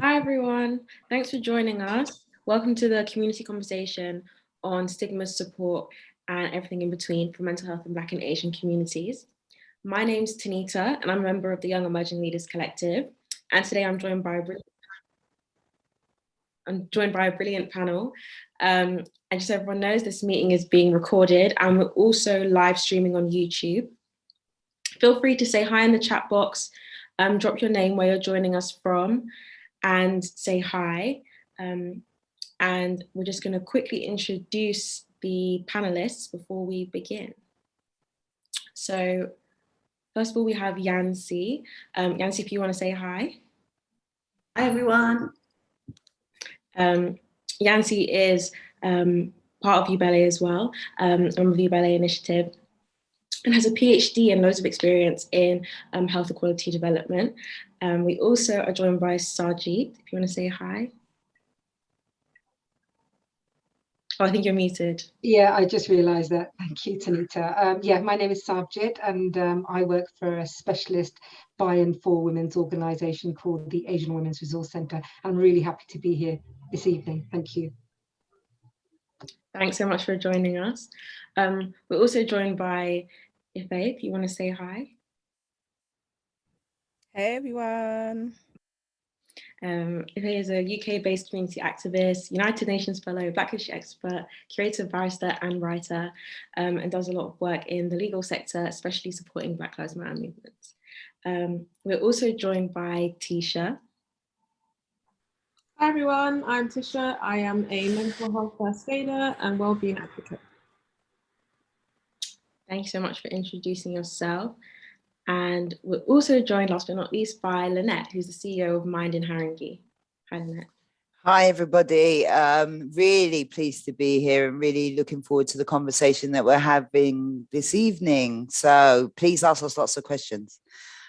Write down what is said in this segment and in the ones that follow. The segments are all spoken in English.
Hi everyone, thanks for joining us. Welcome to the community conversation on stigma, support and everything in between for mental health in Black and Asian communities. My name's Tanita and I'm a member of the Young Emerging Leaders Collective, and today I'm joined by a brilliant panel. And just so everyone knows, this meeting is being recorded and we're also live streaming on YouTube. Feel free to say hi in the chat box, drop your name, where you're joining us from, and say hi. And we're just going to quickly introduce the panelists before we begin. So first of all, we have Yancy. Yancy, if you want to say hi. Hi, everyone. Yancy is part of UBelay as well, on the UBelay initiative, and has a PhD and loads of experience in health equality development. We also are joined by Sarjeet, if you want to say hi. Oh, I think you're muted. Yeah, I just realised that. Thank you, Tanita. Yeah, my name is Sarjeet and I work for a specialist by and for women's organisation called the Asian Women's Resource Centre. I'm really happy to be here this evening. Thank you. Thanks so much for joining us. We're also joined by Ife, if you want to say hi. Hey everyone. Ife is a UK-based community activist, United Nations Fellow, Black history expert, creative barrister and writer, and does a lot of work in the legal sector, especially supporting Black Lives Matter movements. We're also joined by Tisha. Hi everyone, I'm Tisha. I am a mental health first aider and wellbeing advocate. Thank you so much for introducing yourself. And we're also joined, last but not least, by Lynette, who's the CEO of Mind in Haringey. Hi, Lynette. Hi, everybody. Really pleased to be here and really looking forward to the conversation that we're having this evening. So please ask us lots of questions.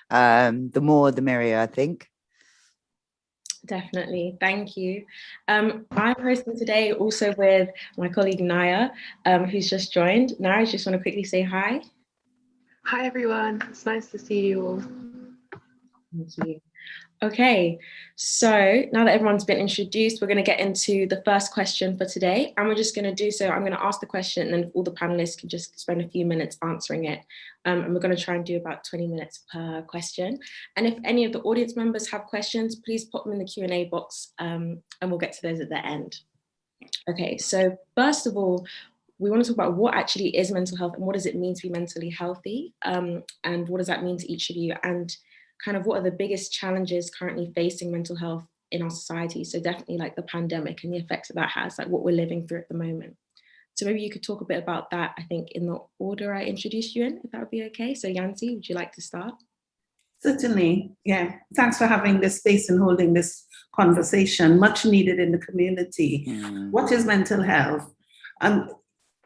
The more, the merrier, I think. Definitely, thank you. I'm hosting today also with my colleague Naya, who's just joined. Naya, just want to quickly say hi. Hi everyone, it's nice to see you all. Thank you. Okay, so now that everyone's been introduced, we're going to get into the first question for today, and we're just going to do so. I'm going to ask the question and then all the panelists can just spend a few minutes answering it. And we're going to try and do about 20 minutes per question. And if any of the audience members have questions, please pop them in the Q&A box and we'll get to those at the end. Okay, so first of all, we want to talk about what actually is mental health and what does it mean to be mentally healthy, and what does that mean to each of you, and kind of what are the biggest challenges currently facing mental health in our society. So definitely like the pandemic and the effects that has, like what we're living through at the moment. So maybe you could talk a bit about that, I think in the order I introduced you in, if that would be okay. So Yancy, would you like to start? Certainly, yeah. Thanks for having this space and holding this conversation, much needed in the community. What is mental health?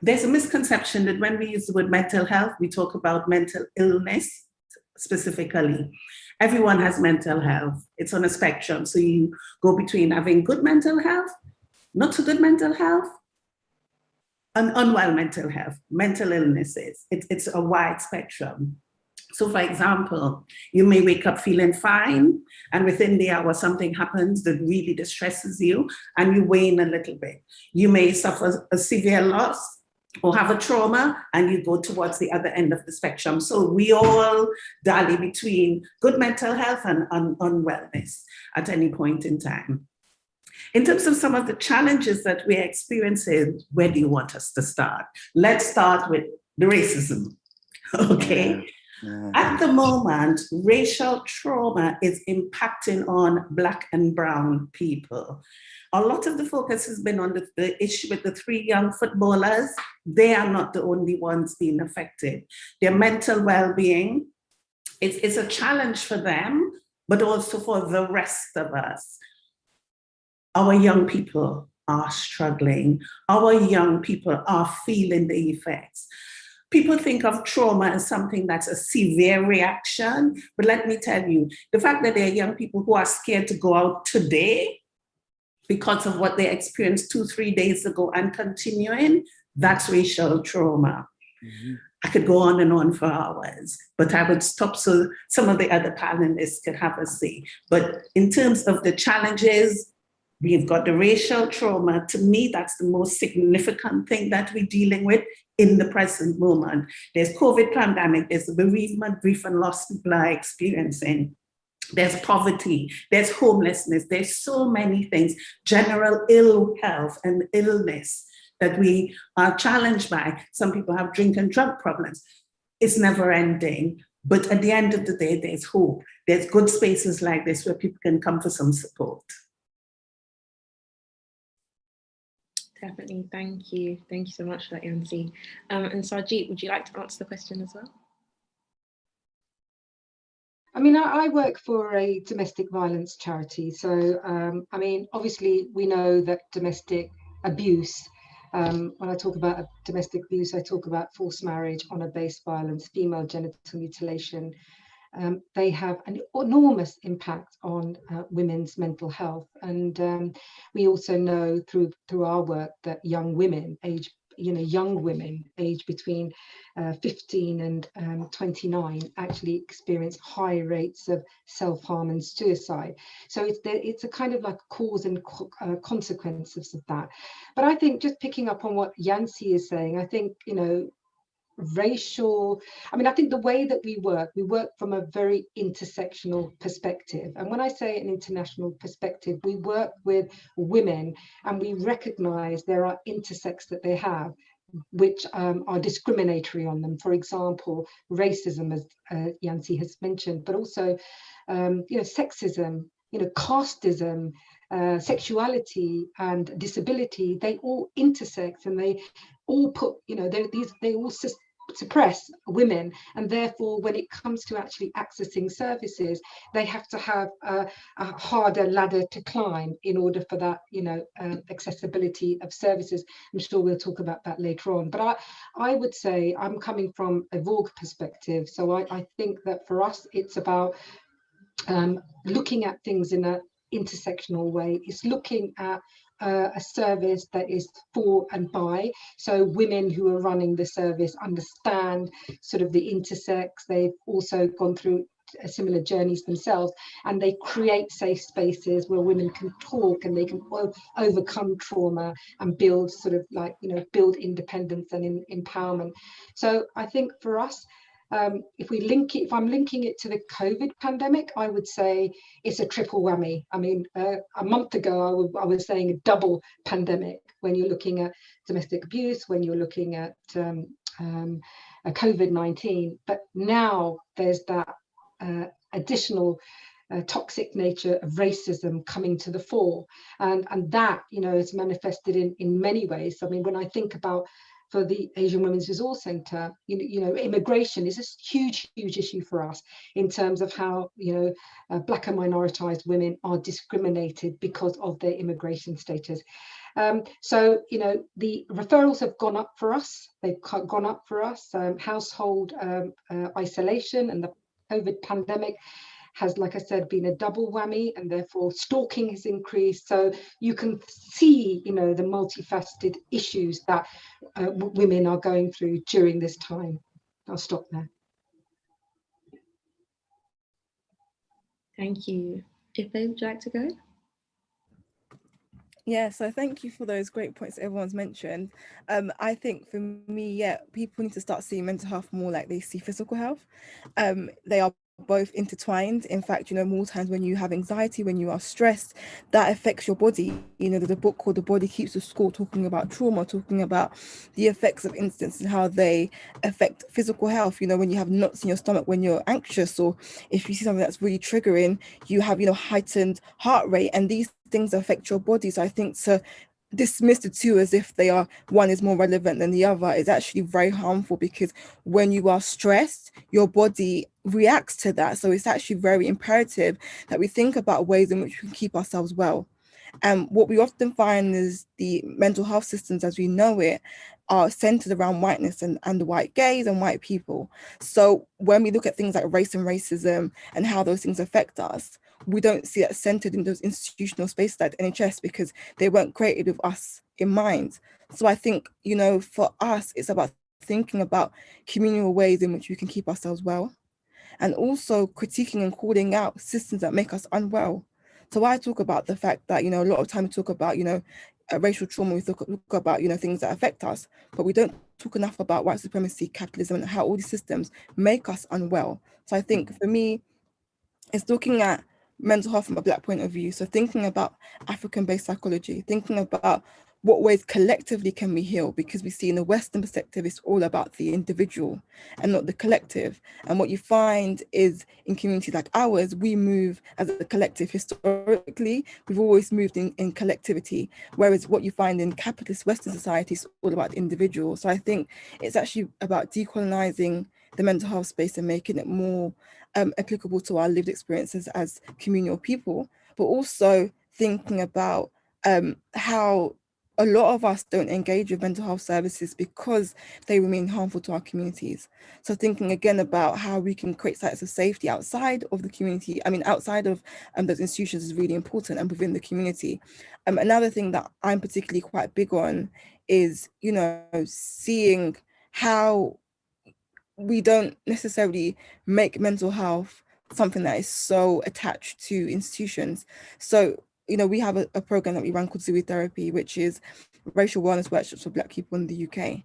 There's a misconception that when we use the word mental health, we talk about mental illness specifically. Everyone has mental health. It's on a spectrum. So you go between having good mental health, not so good mental health, and unwell mental health, mental illnesses. It's a wide spectrum. So for example, you may wake up feeling fine and within the hour something happens that really distresses you and you wane a little bit. You may suffer a severe loss or have a trauma and you go towards the other end of the spectrum. So we all dally between good mental health and unwellness at any point in time. In terms of some of the challenges that we're experiencing, where do you want us to start? Let's start with the racism, okay? At the moment, racial trauma is impacting on Black and brown people. A lot of the focus has been on the issue with the 3 young footballers. They are not the only ones being affected. Their mental well-being, it's a challenge for them, but also for the rest of us. Our young people are struggling. Our young people are feeling the effects. People think of trauma as something that's a severe reaction, but let me tell you, the fact that there are young people who are scared to go out today because of what they experienced 2-3 days ago and continuing, that's racial trauma. I could go on and on for hours, but I would stop so some of the other panelists could have a say. But in terms of the challenges, we've got the racial trauma. To me, that's the most significant thing that we're dealing with in the present moment. There's COVID pandemic, there's the bereavement, grief and loss people are experiencing. There's poverty, there's homelessness, there's so many things, general ill health and illness that we are challenged by. Some people have drink and drug problems. It's never ending. But at the end of the day, there's hope. There's good spaces like this where people can come for some support. Definitely, thank you. Thank you so much for that, Yancy. And Sarjeet, would you like to answer the question as well? I mean, I work for a domestic violence charity. So, I mean, obviously, we know that domestic abuse, when I talk about domestic abuse, I talk about forced marriage, honor-based violence, female genital mutilation. They have an enormous impact on women's mental health. And we also know through our work that young women aged between 15 and 29 actually experience high rates of self-harm and suicide. So it's a kind of like cause and consequences of that. But I think, just picking up on what Yancy is saying, I think, I think the way that we work from a very intersectional perspective. And when I say an international perspective, we work with women and we recognize there are intersects that they have which are discriminatory on them. For example, racism, as Yancy has mentioned, but also sexism, casteism, sexuality and disability. They all intersect, and they all put, they all suppress women, and therefore when it comes to actually accessing services, they have to have a harder ladder to climb in order for that accessibility of services. I'm sure we'll talk about that later on, but I would say I'm coming from a Vogue perspective, so I think that for us it's about looking at things in an intersectional way. It's looking at a service that is for and by, so women who are running the service understand sort of the intersex. They've also gone through similar journeys themselves, and they create safe spaces where women can talk and they can overcome trauma and build sort of like, build independence and empowerment. So I think for us, if I'm linking it to the COVID pandemic, I would say it's a triple whammy. I mean, a month ago, I was saying a double pandemic when you're looking at domestic abuse, when you're looking at COVID-19, but now there's that additional toxic nature of racism coming to the fore, and that is manifested in many ways. I mean, when I think about, for the Asian Women's Resource Centre, immigration is a huge issue for us in terms of how Black and minoritized women are discriminated because of their immigration status. So the referrals have gone up for us. They've gone up for us. Household isolation and the COVID pandemic has, like I said, been a double whammy, and therefore stalking has increased. So you can see, the multifaceted issues that women are going through during this time. I'll stop there. Thank you. If they would you like to go? Yeah, so thank you for those great points that everyone's mentioned. I think for me, people need to start seeing mental health more like they see physical health. They are both intertwined. In fact, more times when you have anxiety, when you are stressed, that affects your body. There's a book called The Body Keeps the Score, talking about trauma, talking about the effects of incidents and how they affect physical health. When you have knots in your stomach, when you're anxious, or if you see something that's really triggering, you have, heightened heart rate, and these things affect your body. So I think to dismiss the two as if one is more relevant than the other is actually very harmful, because when you are stressed, your body reacts to that. So it's actually very imperative that we think about ways in which we can keep ourselves well. And what we often find is the mental health systems as we know it are centered around whiteness and the white gaze and white people. So when we look at things like race and racism and how those things affect us, we don't see it centered in those institutional spaces like NHS, because they weren't created with us in mind. So I think, for us, it's about thinking about communal ways in which we can keep ourselves well, and also critiquing and calling out systems that make us unwell. So I talk about the fact that, a lot of time we talk about, racial trauma, we talk about, things that affect us, but we don't talk enough about white supremacy, capitalism, and how all these systems make us unwell. So I think for me, it's looking at mental health from a Black point of view. So thinking about African-based psychology, thinking about what ways collectively can we heal, because we see in the Western perspective, it's all about the individual and not the collective. And what you find is in communities like ours, we move as a collective. Historically, we've always moved in collectivity, whereas what you find in capitalist Western society is all about the individual. So I think it's actually about decolonizing the mental health space and making it more applicable to our lived experiences as communal people, but also thinking about how a lot of us don't engage with mental health services because they remain harmful to our communities. So thinking again about how we can create sites of safety outside of the community, outside of those institutions is really important, and within the community. Another thing that I'm particularly quite big on is, seeing how we don't necessarily make mental health something that is so attached to institutions. So, we have a program that we run called Zooey Therapy, which is racial wellness workshops for Black people in the UK.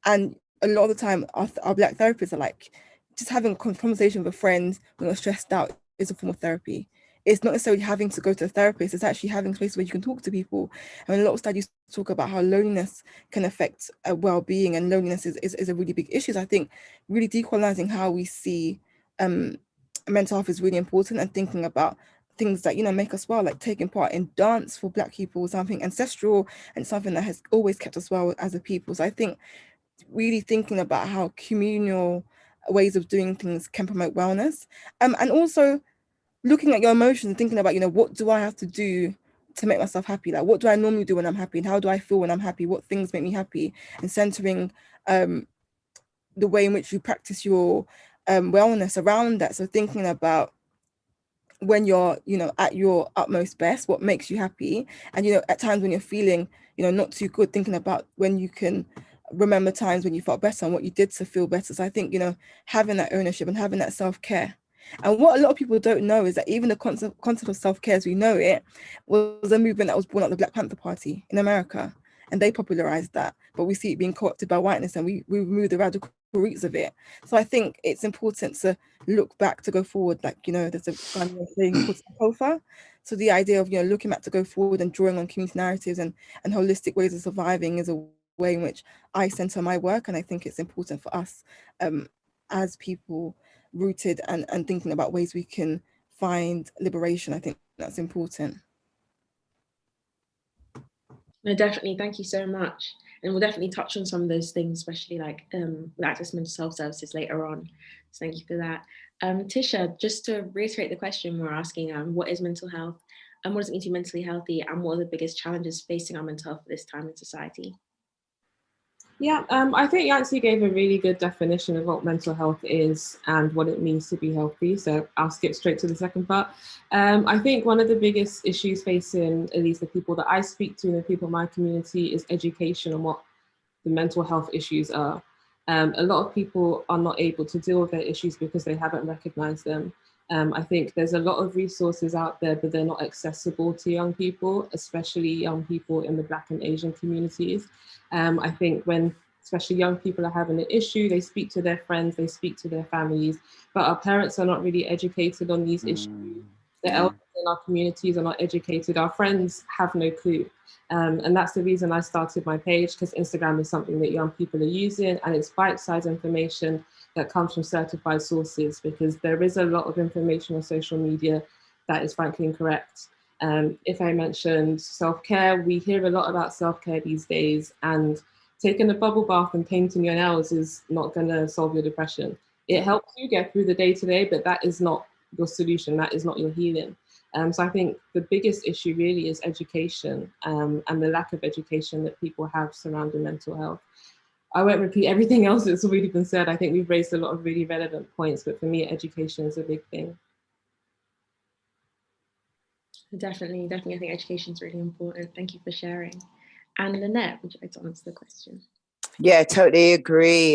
And a lot of the time, our Black therapists are like, just having a conversation with a friend when you're stressed out is a form of therapy. It's not necessarily having to go to a therapist, it's actually having spaces where you can talk to people. And a lot of studies talk about how loneliness can affect well-being, and loneliness is a really big issue. So I think really decolonizing how we see mental health is really important, and thinking about things that make us well, like taking part in dance for Black people, something ancestral and something that has always kept us well as a people. So I think really thinking about how communal ways of doing things can promote wellness, and also looking at your emotions and thinking about, what do I have to do to make myself happy? Like, what do I normally do when I'm happy, and how do I feel when I'm happy? What things make me happy? And centering the way in which you practice your wellness around that. So thinking about when you're, at your utmost best, what makes you happy, and at times when you're feeling, not too good, thinking about when you can remember times when you felt better and what you did to feel better. So I think, having that ownership and having that self-care. And what a lot of people don't know is that even the concept of self-care as we know it was a movement that was born at the Black Panther Party in America, and they popularized that, but we see it being co-opted by whiteness, and we remove the radical roots of it. So I think it's important to look back to go forward. Like, there's a Ghanaian saying called Sankofa. So the idea of, looking back to go forward and drawing on community narratives and holistic ways of surviving is a way in which I center my work. And I think it's important for us as people rooted and thinking about ways we can find liberation. I think that's important. No, definitely. Thank you so much. And we'll definitely touch on some of those things, especially like with access to mental health services later on. So thank you for that. Tisha, just to reiterate the question we're asking, what is mental health, and what does it mean to be mentally healthy, and what are the biggest challenges facing our mental health at this time in society? Yeah, I think Yancy gave a really good definition of what mental health is and what it means to be healthy. So I'll skip straight to the second part. I think one of the biggest issues facing, at least the people that I speak to and the people in my community, is education on what the mental health issues are. A lot of people are not able to deal with their issues because they haven't recognized them. I think there's a lot of resources out there, but they're not accessible to young people, especially young people in the Black and Asian communities. I think when especially young people are having an issue, they speak to their friends, they speak to their families, but our parents are not really educated on these issues. The elders in our communities are not educated. Our friends have no clue. And that's the reason I started my page, because Instagram is something that young people are using, and it's bite-sized information that comes from certified sources, because there is a lot of information on social media that is frankly incorrect. If I mentioned self-care, we hear a lot about self-care these days, and taking a bubble bath and painting your nails is not going to solve your depression. It helps you get through the day-to-day, but that is not your solution. That is not your healing. So I think the biggest issue really is education, and the lack of education that people have surrounding mental health. I won't repeat everything else that's already been said. I think we've raised a lot of really relevant points, but for me, education is a big thing. Definitely. I think education is really important. Thank you for sharing. And Lynette, would you like to answer the question? Yeah, totally agree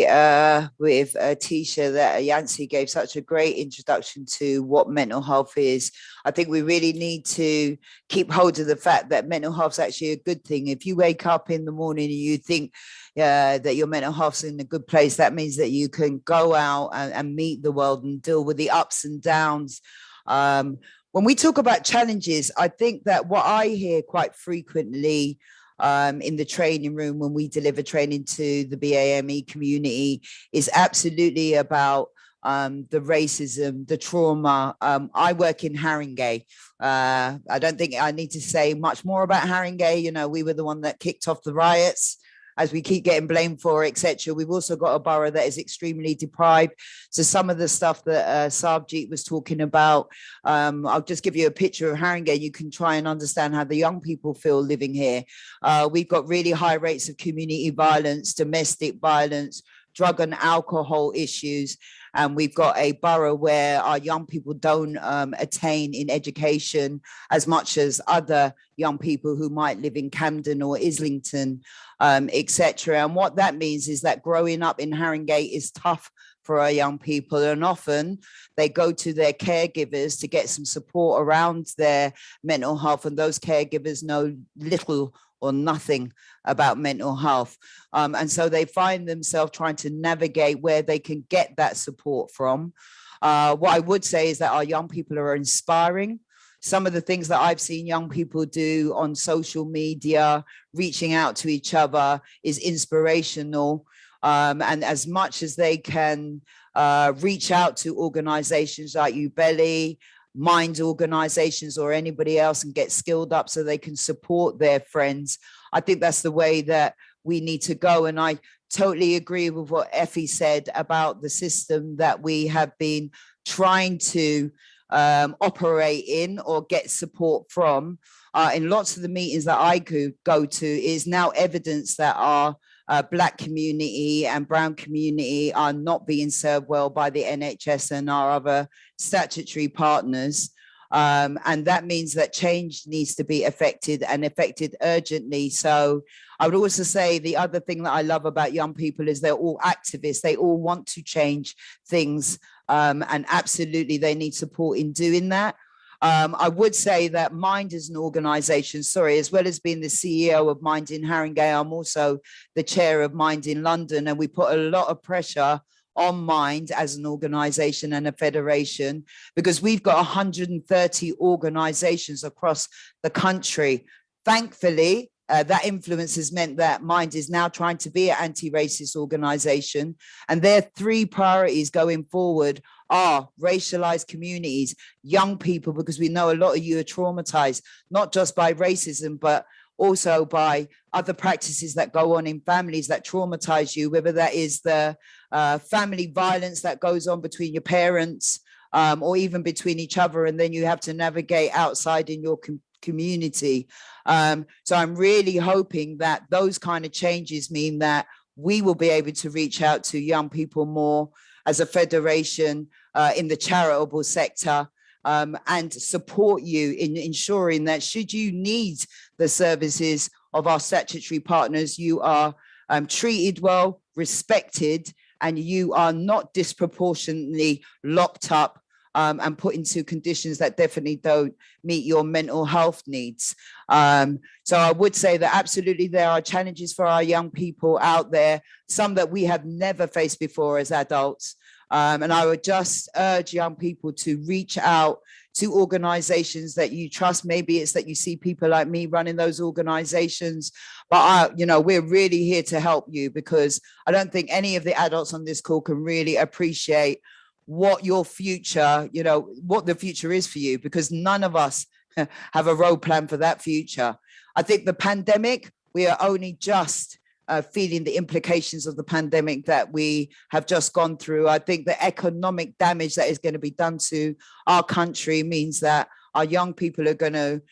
with Tisha that Yancy gave such a great introduction to what mental health is. I think we really need to keep hold of the fact that mental health is actually a good thing. If you wake up in the morning and you think that your mental health's in a good place, that means that you can go out and meet the world and deal with the ups and downs. When we talk about challenges, I think that what I hear quite frequently in the training room when we deliver training to the BAME community is absolutely about the racism, the trauma. I work in Haringey. I don't think I need to say much more about Haringey. You know, we were the one that kicked off the riots, as we keep getting blamed for, etc. We've also got a borough that is extremely deprived. So some of the stuff that Sarvjit was talking about, I'll just give you a picture of Haringey. You can try and understand how the young people feel living here. We've got really high rates of community violence, domestic violence, drug and alcohol issues. And we've got a borough where our young people don't attain in education as much as other young people who might live in Camden or Islington, etc. And what that means is that growing up in Haringey is tough for our young people, and often they go to their caregivers to get some support around their mental health, and those caregivers know little or nothing about mental health. And so they find themselves trying to navigate where they can get that support from. What I would say is that our young people are inspiring. Some of the things that I've seen young people do on social media, reaching out to each other, is inspirational. And as much as they can reach out to organizations like Ubelli, Mind organizations, or anybody else, and get skilled up so they can support their friends, I think that's the way that we need to go. And I totally agree with what Effie said about the system that we have been trying to operate in or get support from. In lots of the meetings that I could go to, is now evidence that our Black community and Brown community are not being served well by the NHS and our other statutory partners. And that means that change needs to be effected, and effected urgently. So I would also say the other thing that I love about young people is they're all activists. They all want to change things, and absolutely they need support in doing that. I would say that Mind is an organization, as well as being the CEO of Mind in Haringey, I'm also the chair of Mind in London, and we put a lot of pressure on Mind as an organization and a federation, because we've got 130 organizations across the country. Thankfully, that influence has meant that Mind is now trying to be an anti-racist organization, and their three priorities going forward are racialized communities, young people, because we know a lot of you are traumatized, not just by racism, but also by other practices that go on in families that traumatize you, whether that is the family violence that goes on between your parents, or even between each other, and then you have to navigate outside in your community. So I'm really hoping that those kind of changes mean that we will be able to reach out to young people more as a federation in the charitable sector, and support you in ensuring that should you need the services of our statutory partners, you are treated well, respected, and you are not disproportionately locked up and put into conditions that definitely don't meet your mental health needs. So I would say that absolutely there are challenges for our young people out there, some that we have never faced before as adults. And I would just urge young people to reach out to organizations that you trust. Maybe it's that you see people like me running those organizations, but we're really here to help you, because I don't think any of the adults on this call can really appreciate what your future, what the future is for you, because none of us have a road plan for that future. I think the pandemic, we are only just feeling the implications of the pandemic that we have just gone through. I think the economic damage that is going to be done to our country means that our young people are going to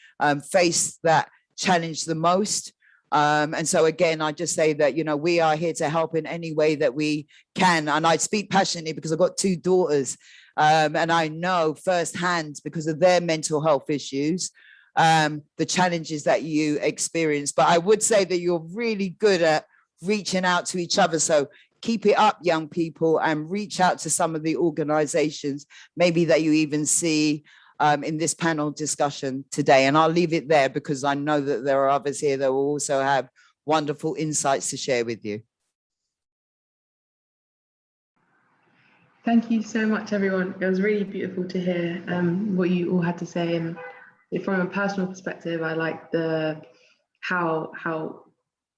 face that challenge the most. And so again, I just say that, we are here to help in any way that we can. And I speak passionately because I've got two daughters, and I know firsthand, because of their mental health issues, the challenges that you experience. But I would say that you're really good at reaching out to each other. So keep it up, young people, and reach out to some of the organizations, maybe that you even see in this panel discussion today. And I'll leave it there because I know that there are others here that will also have wonderful insights to share with you. Thank you so much, everyone. It was really beautiful to hear what you all had to say. And from a personal perspective, I like the how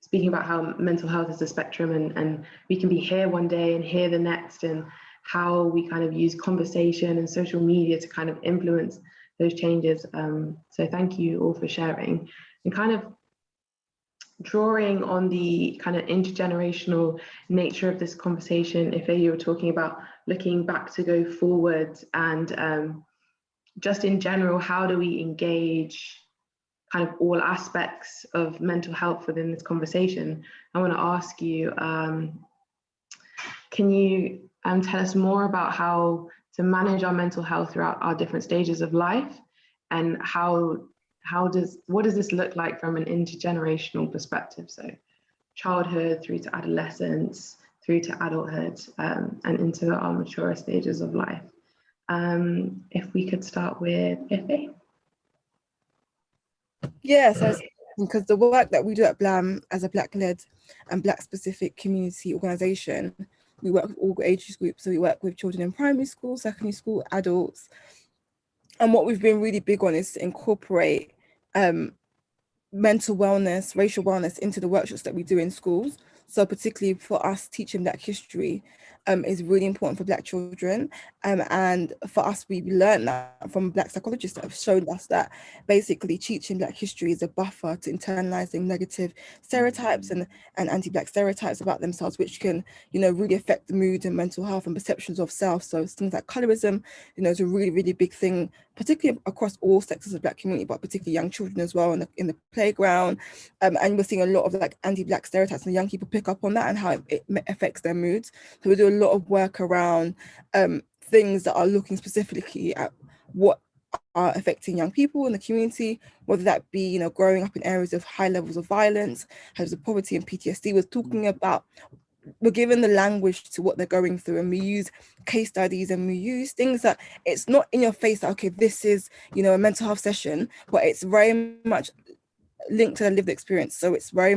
speaking about how mental health is a spectrum, and we can be here one day and here the next, and how we kind of use conversation and social media to kind of influence those changes. So thank you all for sharing, and kind of drawing on the kind of intergenerational nature of this conversation. If you were talking about looking back to go forward, and just in general, how do we engage kind of all aspects of mental health within this conversation? I want to ask you, can you tell us more about how to manage our mental health throughout our different stages of life, and what does this look like from an intergenerational perspective? So childhood through to adolescence, through to adulthood, and into our mature stages of life. If we could start with Ife. Yeah, so because the work that we do at BLAM as a Black-led and Black-specific community organisation, we work with all age groups. So we work with children in primary school, secondary school, adults. And what we've been really big on is to incorporate mental wellness, racial wellness into the workshops that we do in schools. So particularly for us, teaching Black history is really important for Black children. And for us, we learned that from Black psychologists that have shown us that basically teaching Black history is a buffer to internalizing negative stereotypes and anti-Black stereotypes about themselves, which can, really affect the mood and mental health and perceptions of self. So things like colorism, is a really, really big thing, particularly across all sectors of Black community, but particularly young children as well in the playground. And we're seeing a lot of like anti-Black stereotypes, and young people pick up on that and how it affects their moods. So we do a lot of work around things that are looking specifically at what are affecting young people in the community, whether that be, growing up in areas of high levels of violence, levels of poverty and PTSD. We're given the language to what they're going through, and we use case studies, and we use things that it's not in your face that, okay, this is, a mental health session, but it's very much linked to their lived experience. So it's very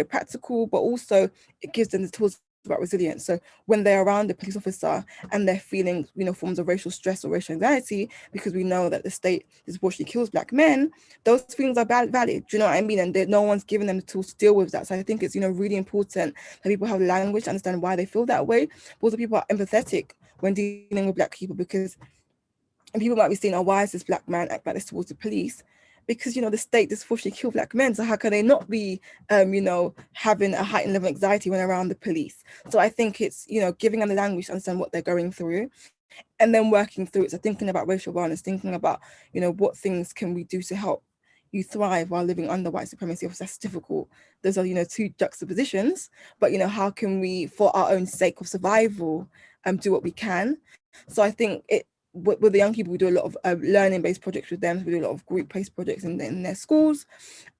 practical, but also it gives them the tools about resilience. So when they're around the police officer and they're feeling, forms of racial stress or racial anxiety, because we know that the state disproportionately kills Black men, those feelings are valid. Do you know what I mean? And no one's giving them the tools to deal with that. So I think it's, really important that people have language to understand why they feel that way. But also people are empathetic when dealing with Black people, because and people might be saying, oh, why is this Black man act like this towards the police? Because, the state disproportionately kill Black men. So how can they not be, having a heightened level of anxiety when around the police? So I think it's, giving them the language to understand what they're going through, and then working through it. So thinking about racial violence, thinking about, what things can we do to help you thrive while living under white supremacy. Obviously, that's difficult. Those are, two juxtapositions. But, how can we, for our own sake of survival, do what we can? So I think with the young people, we do a lot of learning-based projects with them. We do a lot of group-based projects in their schools,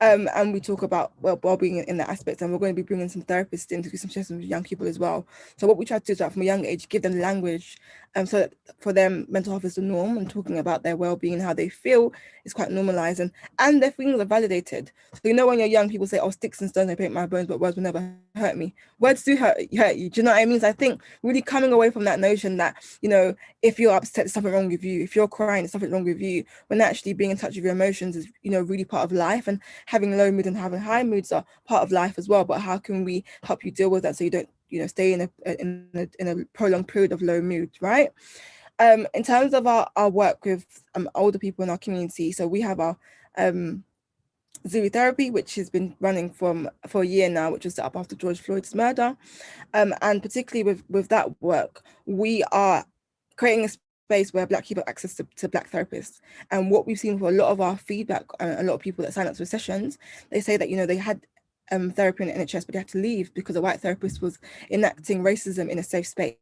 and we talk about well-being in that aspect. And we're going to be bringing some therapists in to do some sessions with young people as well. So what we try to do is that from a young age, give them language, so that for them, mental health is the norm, and talking about their well-being and how they feel is quite normalized, and their feelings are validated. So when you're young, people say, "Oh, sticks and stones may break my bones, but words will never hurt me." Words do hurt you. Do you know what I mean? So I think really coming away from that notion that, if you're upset, there's something wrong with you. If you're crying, there's something wrong with you. When actually being in touch with your emotions is, really part of life, and having low mood and having high moods are part of life as well. But how can we help you deal with that so you don't, stay in a prolonged period of low mood, right? In terms of our work with older people in our community, so we have our Zuri therapy, which has been running for a year now, which was set up after George Floyd's murder. And particularly with that work, we are creating a space where Black people have access to Black therapists. And what we've seen for a lot of our feedback, a lot of people that sign up to sessions, they say that, they had therapy in the NHS, but they had to leave because a white therapist was enacting racism in a safe space.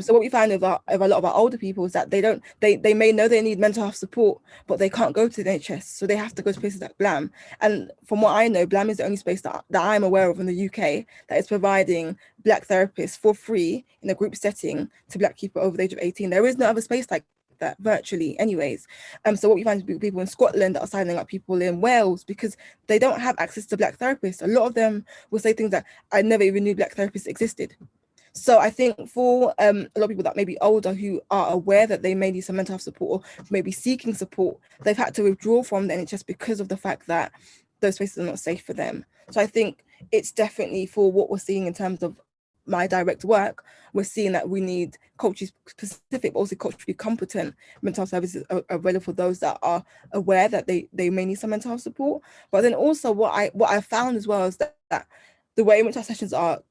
So what we find with a lot of our older people is that they may know they need mental health support, but they can't go to the NHS, so they have to go to places like BLAM. And from what I know, BLAM is the only space that I'm aware of in the UK that is providing Black therapists for free in a group setting to Black people over the age of 18. There is no other space like that virtually anyways. So what we find is people in Scotland that are signing up people in Wales because they don't have access to Black therapists. A lot of them will say things like, I never even knew Black therapists existed. So I think for a lot of people that may be older who are aware that they may need some mental health support or maybe seeking support, they've had to withdraw from the NHS because of the fact that those spaces are not safe for them. So I think it's definitely for what we're seeing in terms of my direct work, we're seeing that we need culturally specific, but also culturally competent mental health services available for those that are aware that they may need some mental health support. But then also what I found as well is that the way in which our sessions are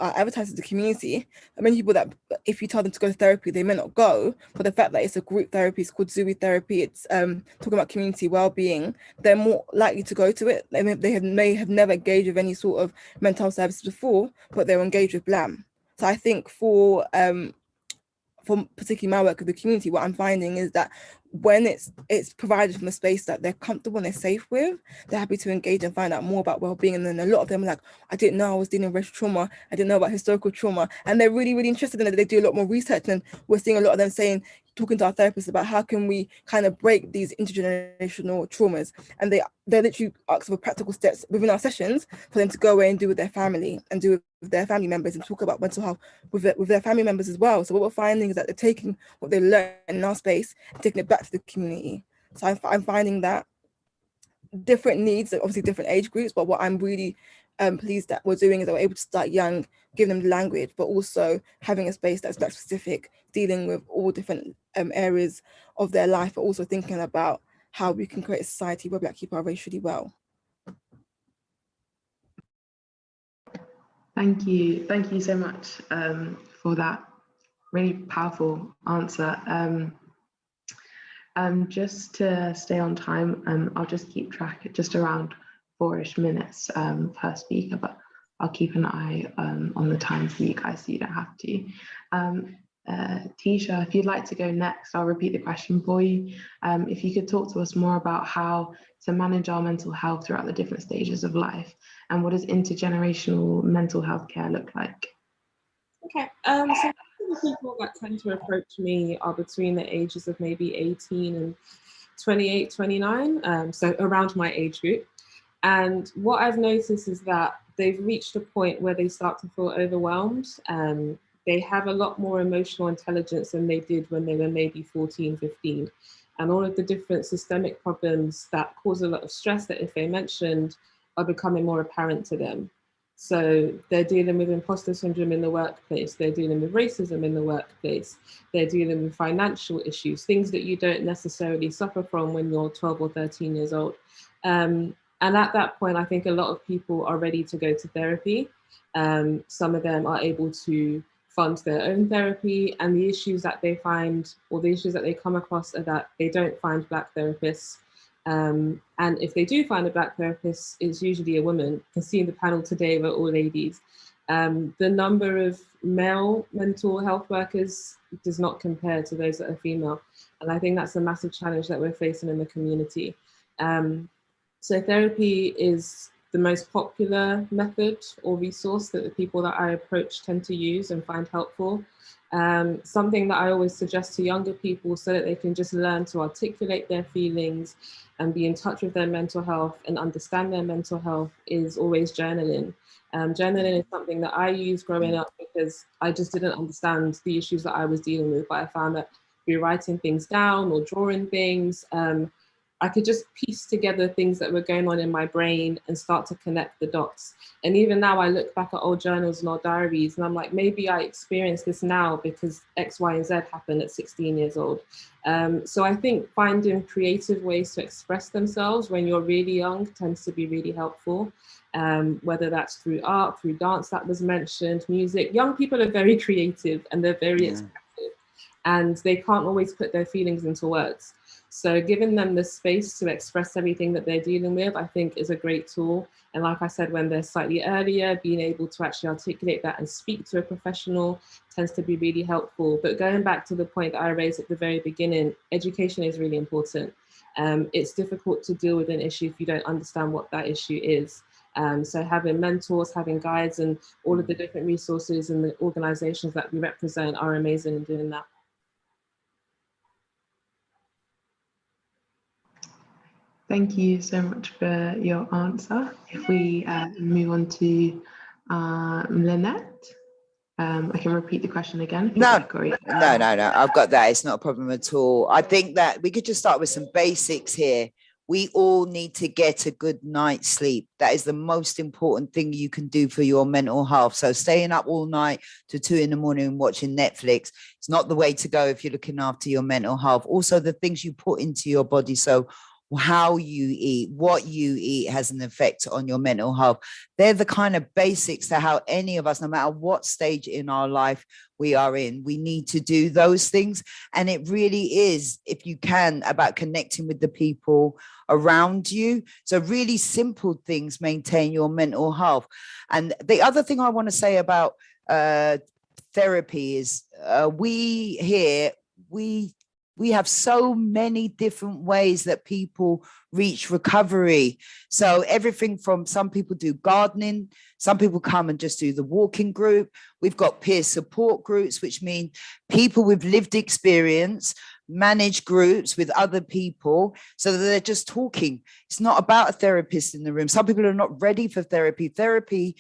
advertised to the community, many people that if you tell them to go to therapy, they may not go, but the fact that it's a group therapy, it's called Zooey therapy, it's talking about community well-being, they're more likely to go to it. They may have never engaged with any sort of mental health services before, but they're engaged with BLAM. So I think for particularly my work with the community, what I'm finding is that when it's provided from a space that they're comfortable and they're safe with, they're happy to engage and find out more about well-being. And then a lot of them are like, I didn't know I was dealing with racial trauma, I didn't know about historical trauma, and they're really, really interested in it. They do a lot more research, and we're seeing a lot of them talking to our therapists about how can we kind of break these intergenerational traumas, and they literally ask for practical steps within our sessions for them to go away and do with their family and do with their family members and talk about mental health with their family members as well. So what we're finding is that they're taking what they learn in our space and taking it back to the community. So I'm finding that different needs, obviously different age groups, but what I'm really pleased that we're doing is that we're able to start young, giving them the language, but also having a space that's Black specific, dealing with all different areas of their life, but also thinking about how we can create a society where Black people are racially well. Thank you so much for that really powerful answer. Just to stay on time, I'll just keep track at just around 4-ish minutes per speaker, but I'll keep an eye on the time for you guys so you don't have to. Tisha, if you'd like to go next, I'll repeat the question for you. If you could talk to us more about how to manage our mental health throughout the different stages of life, and what does intergenerational mental health care look like? Okay, so the people that tend to approach me are between the ages of maybe 18 and 28, 29, so around my age group. And what I've noticed is that they've reached a point where they start to feel overwhelmed. They have a lot more emotional intelligence than they did when they were maybe 14, 15. And all of the different systemic problems that cause a lot of stress that if they mentioned are becoming more apparent to them. So they're dealing with imposter syndrome in the workplace, they're dealing with racism in the workplace, they're dealing with financial issues, things that you don't necessarily suffer from when you're 12 or 13 years old. And at that point, I think a lot of people are ready to go to therapy. Some of them are able to fund their own therapy, and the issues that they find, or the issues that they come across, are that they don't find Black therapists. And if they do find a Black therapist, it's usually a woman. You can see in the panel today, we're all ladies. The number of male mental health workers does not compare to those that are female. And I think that's a massive challenge that we're facing in the community. So therapy is the most popular method or resource that the people that I approach tend to use and find helpful. Something that I always suggest to younger people so that they can just learn to articulate their feelings and be in touch with their mental health and understand their mental health is always journaling. Journaling is something that I used growing up because I just didn't understand the issues that I was dealing with, but I found that through writing things down or drawing things, I could just piece together things that were going on in my brain and start to connect the dots. And even now I look back at old journals and old diaries and I'm like, maybe I experienced this now because X, Y, and Z happened at 16 years old. So I think finding creative ways to express themselves when you're really young tends to be really helpful. Whether that's through art, through dance that was mentioned, music. Young people are very creative and they're very expressive, and they can't always put their feelings into words. So giving them the space to express everything that they're dealing with, I think, is a great tool. And like I said, when they're slightly earlier, being able to actually articulate that and speak to a professional tends to be really helpful. But going back to the point that I raised at the very beginning, education is really important. It's difficult to deal with an issue if you don't understand what that issue is. So having mentors, having guides, and all of the different resources and the organizations that we represent are amazing in doing that. Thank you so much for your answer. If we move on to Lynette, I can repeat the question again. No, I've got that. It's not a problem at all. I think that we could just start with some basics here. We all need to get a good night's sleep. That is the most important thing you can do for your mental health. So staying up all night to 2 in the morning watching Netflix, it's not the way to go if you're looking after your mental health. Also, the things you put into your body. So how you eat, what you eat has an effect on your mental health. They're the kind of basics to how any of us, no matter what stage in our life we are in, we need to do those things. And it really is, if you can, about connecting with the people around you. So really simple things maintain your mental health. And the other thing I want to say about therapy is we have so many different ways that people reach recovery. So everything from, some people do gardening, some people come and just do the walking group. We've got peer support groups, which mean people with lived experience manage groups with other people so that they're just talking. It's not about a therapist in the room. Some people are not ready for therapy. Therapy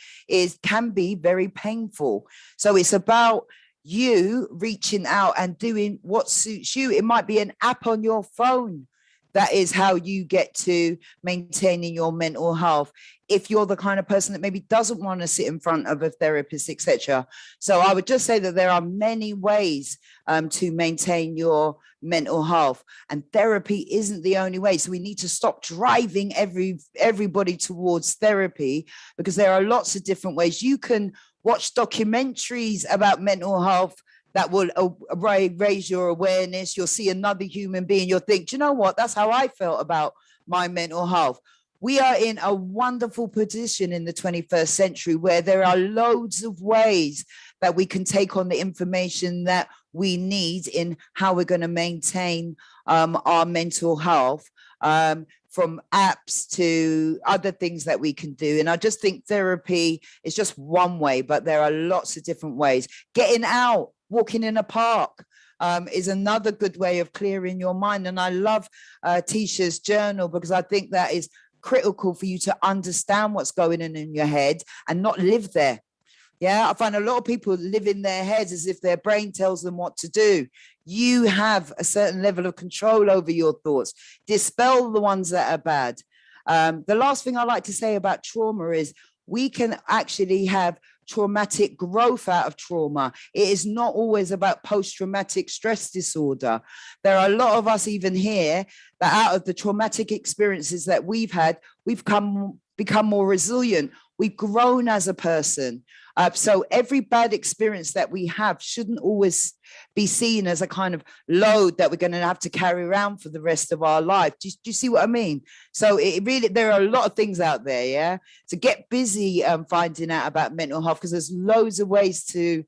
can be very painful. So it's about you reaching out and doing what suits you. It might be an app on your phone. That is how you get to maintaining your mental health. If you're the kind of person that maybe doesn't want to sit in front of a therapist, etc. So I would just say that there are many ways to maintain your mental health, and therapy isn't the only way. So we need to stop driving everybody towards therapy, because there are lots of different ways. You can watch documentaries about mental health that will raise your awareness. You'll see another human being. You'll think, do you know what? That's how I felt about my mental health. We are in a wonderful position in the 21st century where there are loads of ways that we can take on the information that we need in how we're going to maintain our mental health, from apps to other things that we can do. And I just think therapy is just one way, but there are lots of different ways. Getting out, walking in a park, is another good way of clearing your mind. And I love Tisha's journal, because I think that is critical for you to understand what's going on in your head and not live there. Yeah, I find a lot of people live in their heads as if their brain tells them what to do. You have a certain level of control over your thoughts. Dispel the ones that are bad. The last thing I like to say about trauma is we can actually have traumatic growth out of trauma. It is not always about post-traumatic stress disorder. There are a lot of us even here that out of the traumatic experiences that we've had, we've become more resilient. We've grown as a person. So every bad experience that we have shouldn't always be seen as a kind of load that we're going to have to carry around for the rest of our life. Do you see what I mean? So it really, there are a lot of things out there, yeah? So get busy finding out about mental health, because there's loads of ways to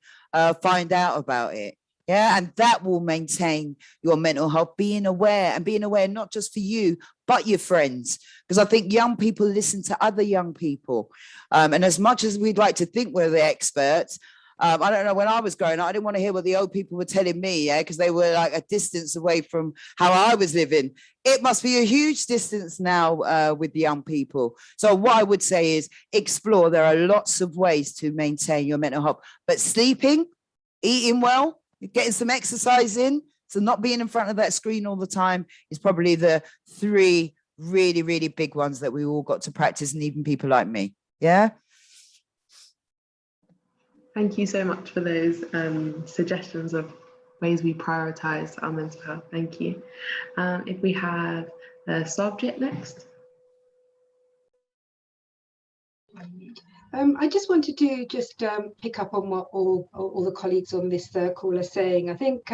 find out about it. Yeah, and that will maintain your mental health, being aware not just for you, but your friends. Because I think young people listen to other young people. And as much as we'd like to think we're the experts, I don't know, when I was growing up, I didn't want to hear what the old people were telling me, yeah, because they were like a distance away from how I was living. It must be a huge distance now with the young people. So what I would say is explore. There are lots of ways to maintain your mental health, but sleeping, eating well, getting some exercise in, so not being in front of that screen all the time is probably the 3 really, really big ones that we all got to practice, and even people like me. Yeah. Thank you so much for those suggestions of ways we prioritize our mental health. Thank you. If we have a subject next. I just wanted to just pick up on what all the colleagues on this call are saying. I think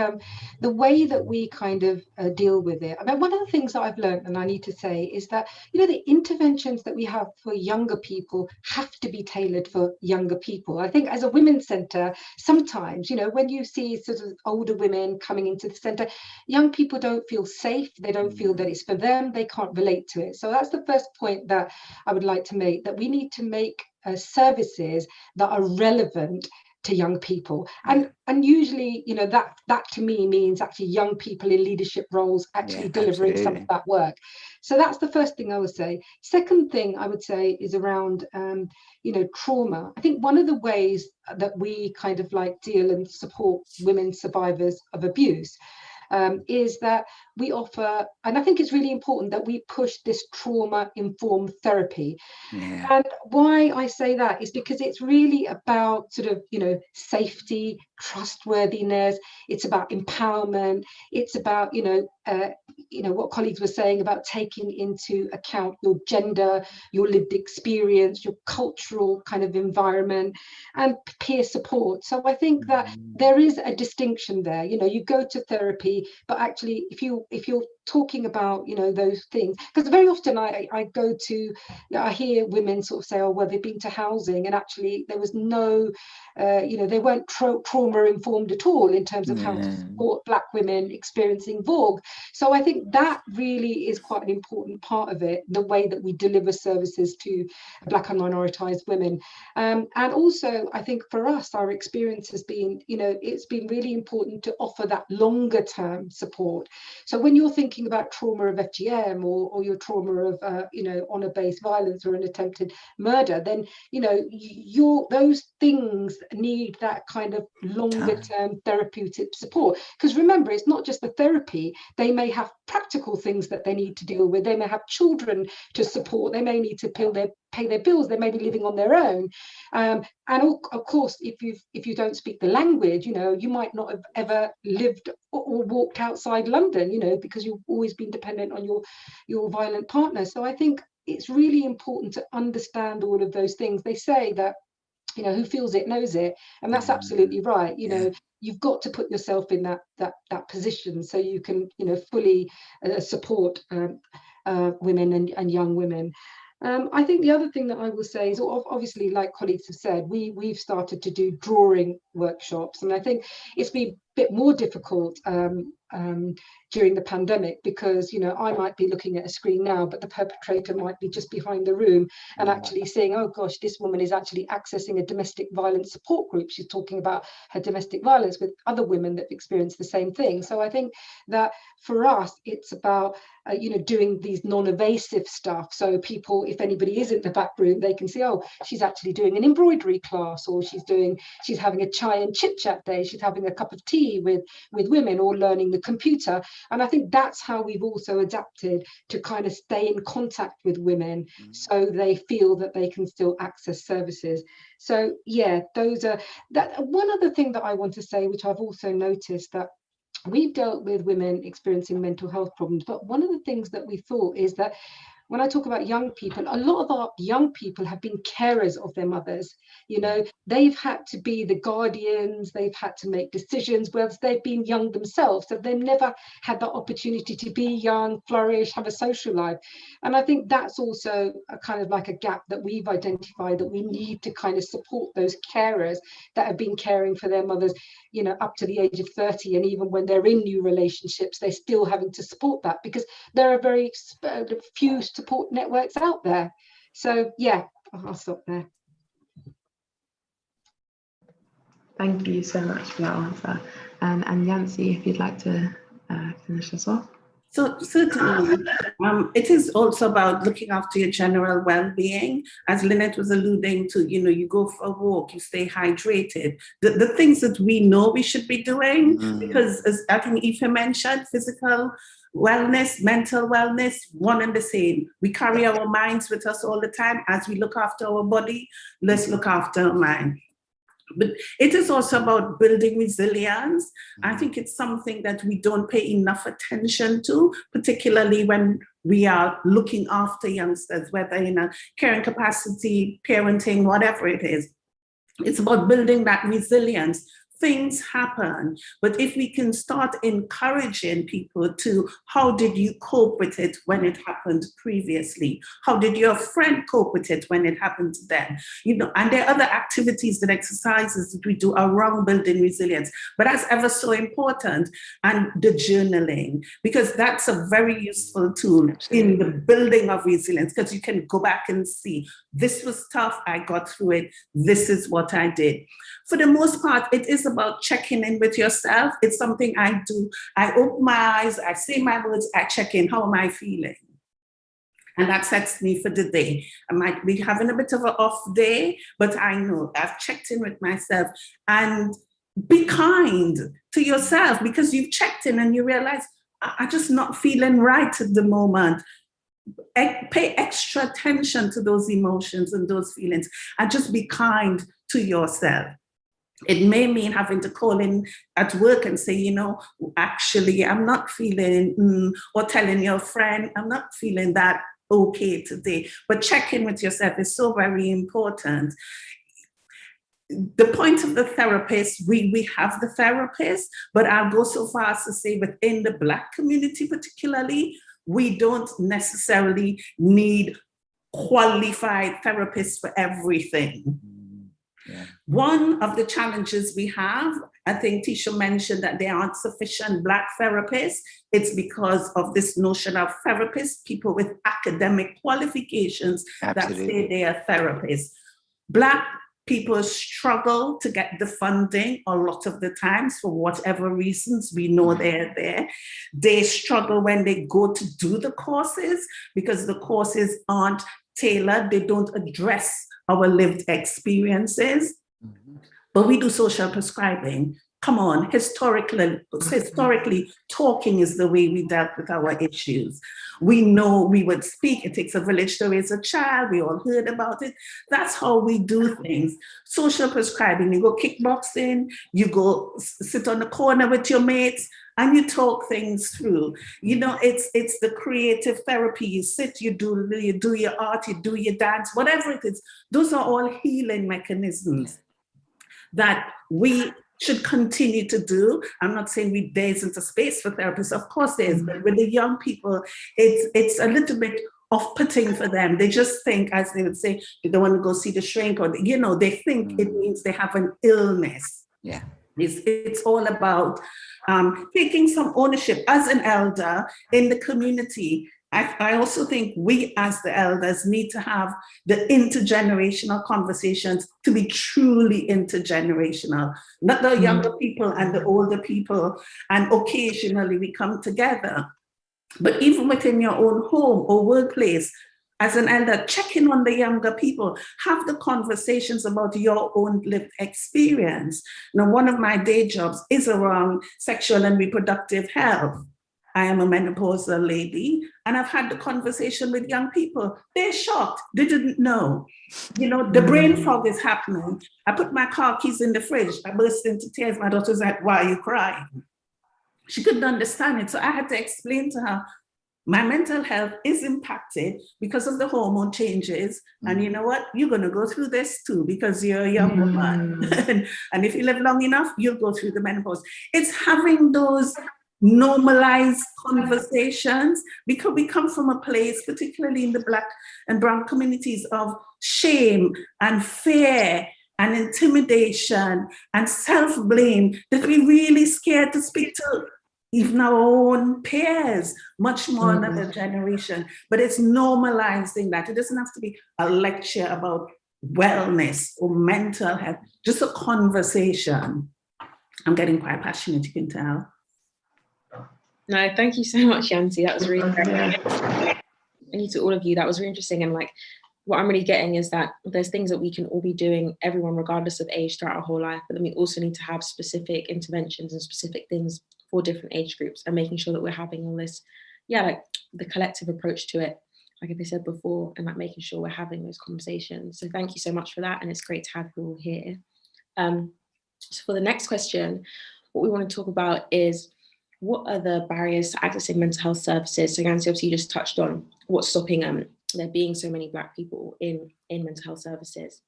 the way that we kind of deal with it, I mean, one of the things that I've learned, and I need to say, is that, you know, the interventions that we have for younger people have to be tailored for younger people. I think as a women's centre, sometimes, you know, when you see sort of older women coming into the centre, young people don't feel safe, they don't feel that it's for them, they can't relate to it. So that's the first point that I would like to make, that we need to make services that are relevant to young people, and usually, you know, that to me means actually young people in leadership roles actually delivering some of that work. So that's the first thing I would say. Second thing I would say is around you know, trauma. I think one of the ways that we kind of like deal and support women survivors of abuse is that we offer, and I think it's really important that we push this trauma-informed therapy. And why I say that is because it's really about sort of, you know, safety, trustworthiness. It's about empowerment. It's about, you know, what colleagues were saying about taking into account your gender, your lived experience, your cultural kind of environment, and peer support. So I think that there is a distinction there. You know, you go to therapy, but actually, if you're talking about, you know, those things, because very often I go to, I hear women sort of say, oh, well, they've been to housing, and actually there was no, you know, they weren't trauma informed at all in terms of how to support Black women experiencing VOG. So I think that really is quite an important part of it, the way that we deliver services to Black and minoritized women. And also, I think for us, our experience has been, you know, it's been really important to offer that longer term support. So when you're thinking about trauma of FGM or your trauma of, you know, honour-based violence or an attempted murder, then, you know, those things need that kind of longer term therapeutic support. Because remember, it's not just the therapy. They may have practical things that they need to deal with. They may have children to support. They may need to pay their bills. They may be living on their own. And of course, if you don't speak the language, you know, you might not have ever lived or walked outside London, you know, because you've always been dependent on your violent partner. So I think it's really important to understand all of those things. They say that, you know, who feels it knows it, and that's absolutely right. You know, you've got to put yourself in that position so you can, you know, fully support women and young women. I think the other thing that I will say is, obviously, like colleagues have said, we've started to do drawing workshops, and I think it's been a bit more difficult during the pandemic because, you know, I might be looking at a screen now, but the perpetrator might be just behind the room and actually saying, oh gosh, this woman is actually accessing a domestic violence support group. She's talking about her domestic violence with other women that experience the same thing. So I think that for us, it's about you know, doing these non-evasive stuff. So people, if anybody is in the back room, they can see, oh, she's actually doing an embroidery class, or she's having a chai and chit chat day. She's having a cup of tea with women, or learning the computer. And I think that's how we've also adapted to kind of stay in contact with women so they feel that they can still access services. So yeah, those are that. One other thing that I want to say, which I've also noticed, that we've dealt with women experiencing mental health problems, but one of the things that we thought is that when I talk about young people, a lot of our young people have been carers of their mothers. You know, they've had to be the guardians, they've had to make decisions, whereas they've been young themselves. So they've never had the opportunity to be young, flourish, have a social life. And I think that's also a kind of like a gap that we've identified, that we need to kind of support those carers that have been caring for their mothers, you know, up to the age of 30. And even when they're in new relationships, they're still having to support that because there are very few support networks out there. So yeah, I'll stop there. Thank you so much for that answer. And Yancy, if you'd like to finish us off. So certainly, it is also about looking after your general well-being. As Lynette was alluding to, you know, you go for a walk, you stay hydrated. The things that we know we should be doing, because as I think Aoife mentioned, physical wellness, mental wellness, one and the same. We carry our minds with us all the time. As we look after our body, let's look after our mind. But it is also about building resilience. I think it's something that we don't pay enough attention to, particularly when we are looking after youngsters, whether in a caring capacity, parenting, whatever it is. It's about building that resilience. Things happen, but if we can start encouraging people to, how did you cope with it when it happened previously? How did your friend cope with it when it happened to them? You know, and there are other activities and exercises that we do around building resilience, but that's ever so important. And the journaling, because that's a very useful tool in the building of resilience, because you can go back and see, this was tough, I got through it, this is what I did. For the most part, it is about checking in with yourself. It's something I do. I open my eyes, I say my words, I check in. How am I feeling? And that sets me for the day. I might be having a bit of an off day, but I know I've checked in with myself. And be kind to yourself, because you've checked in and you realize, I'm just not feeling right at the moment. Pay extra attention to those emotions and those feelings, and just be kind to yourself. It may mean having to call in at work and say, you know, actually, I'm not feeling, or telling your friend, I'm not feeling that okay today. But checking with yourself is so very important. The point of the therapist, we have the therapist, but I'll go so far as to say within the Black community particularly, we don't necessarily need qualified therapists for everything. Yeah. One of the challenges we have, I think Tisha mentioned that there aren't sufficient Black therapists. It's because of this notion of therapists, people with academic qualifications that say they are therapists. Black people struggle to get the funding a lot of the times for whatever reasons. We know they're there. They struggle when they go to do the courses because the courses aren't tailored. They don't address our lived experiences. But we do social prescribing. Come on, historically, talking is the way we dealt with our issues. We know we would speak. It takes a village to raise a child. We all heard about it. That's how we do things. Social prescribing, you go kickboxing, you go sit on the corner with your mates, and you talk things through. You know, it's the creative therapy. You sit, you do your art, you do your dance, whatever it is. Those are all healing mechanisms that we should continue to do. I'm not saying there isn't a space for therapists. Of course there is, but with the young people, it's a little bit off-putting for them. They just think, as they would say, they don't want to go see the shrink, or you know, they think it means they have an illness. Yeah. It's all about taking some ownership as an elder in the community. I also think we as the elders need to have the intergenerational conversations to be truly intergenerational, not the younger people and the older people, and occasionally we come together. But even within your own home or workplace, as an elder, check in on the younger people, have the conversations about your own lived experience. Now, one of my day jobs is around sexual and reproductive health. I am a menopausal lady, and I've had the conversation with young people. They're shocked, they didn't know. You know, the brain fog is happening. I put my car keys in the fridge, I burst into tears. My daughter's like, why are you crying? She couldn't understand it. So I had to explain to her, my mental health is impacted because of the hormone changes. And you know what? You're going to go through this too, because you're a young woman. And if you live long enough, you'll go through the menopause. It's having those normalized conversations, because we come from a place, particularly in the Black and Brown communities, of shame and fear and intimidation and self-blame, that we're really scared to speak to even our own peers, much more another generation. But it's normalizing that. It doesn't have to be a lecture about wellness or mental health, just a conversation. I'm getting quite passionate, you can tell. No, thank you so much, Yanti. That was really great. Thank you to all of you. That was really interesting. And like, what I'm really getting is that there's things that we can all be doing, everyone, regardless of age, throughout our whole life. But then we also need to have specific interventions and specific things for different age groups, and making sure that we're having all this, like the collective approach to it, like I said before, and like making sure we're having those conversations. So thank you so much for that. And it's great to have you all here. So for the next question, what we want to talk about is what are the barriers to accessing mental health services? So Yancy, obviously you just touched on what's stopping there being so many Black people in mental health services.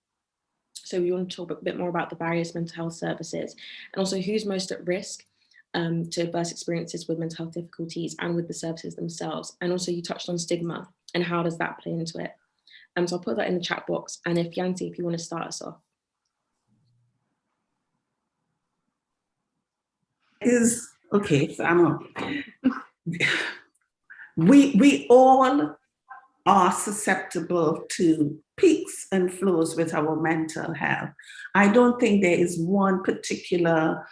So we want to talk a bit more about the barriers to mental health services and also who's most at risk to adverse experiences with mental health difficulties and with the services themselves. And also you touched on stigma and how does that play into it? So I'll put that in the chat box. And if Yancy, if you want to start us off. Okay, so we all are susceptible to peaks and flows with our mental health. I don't think there is one particular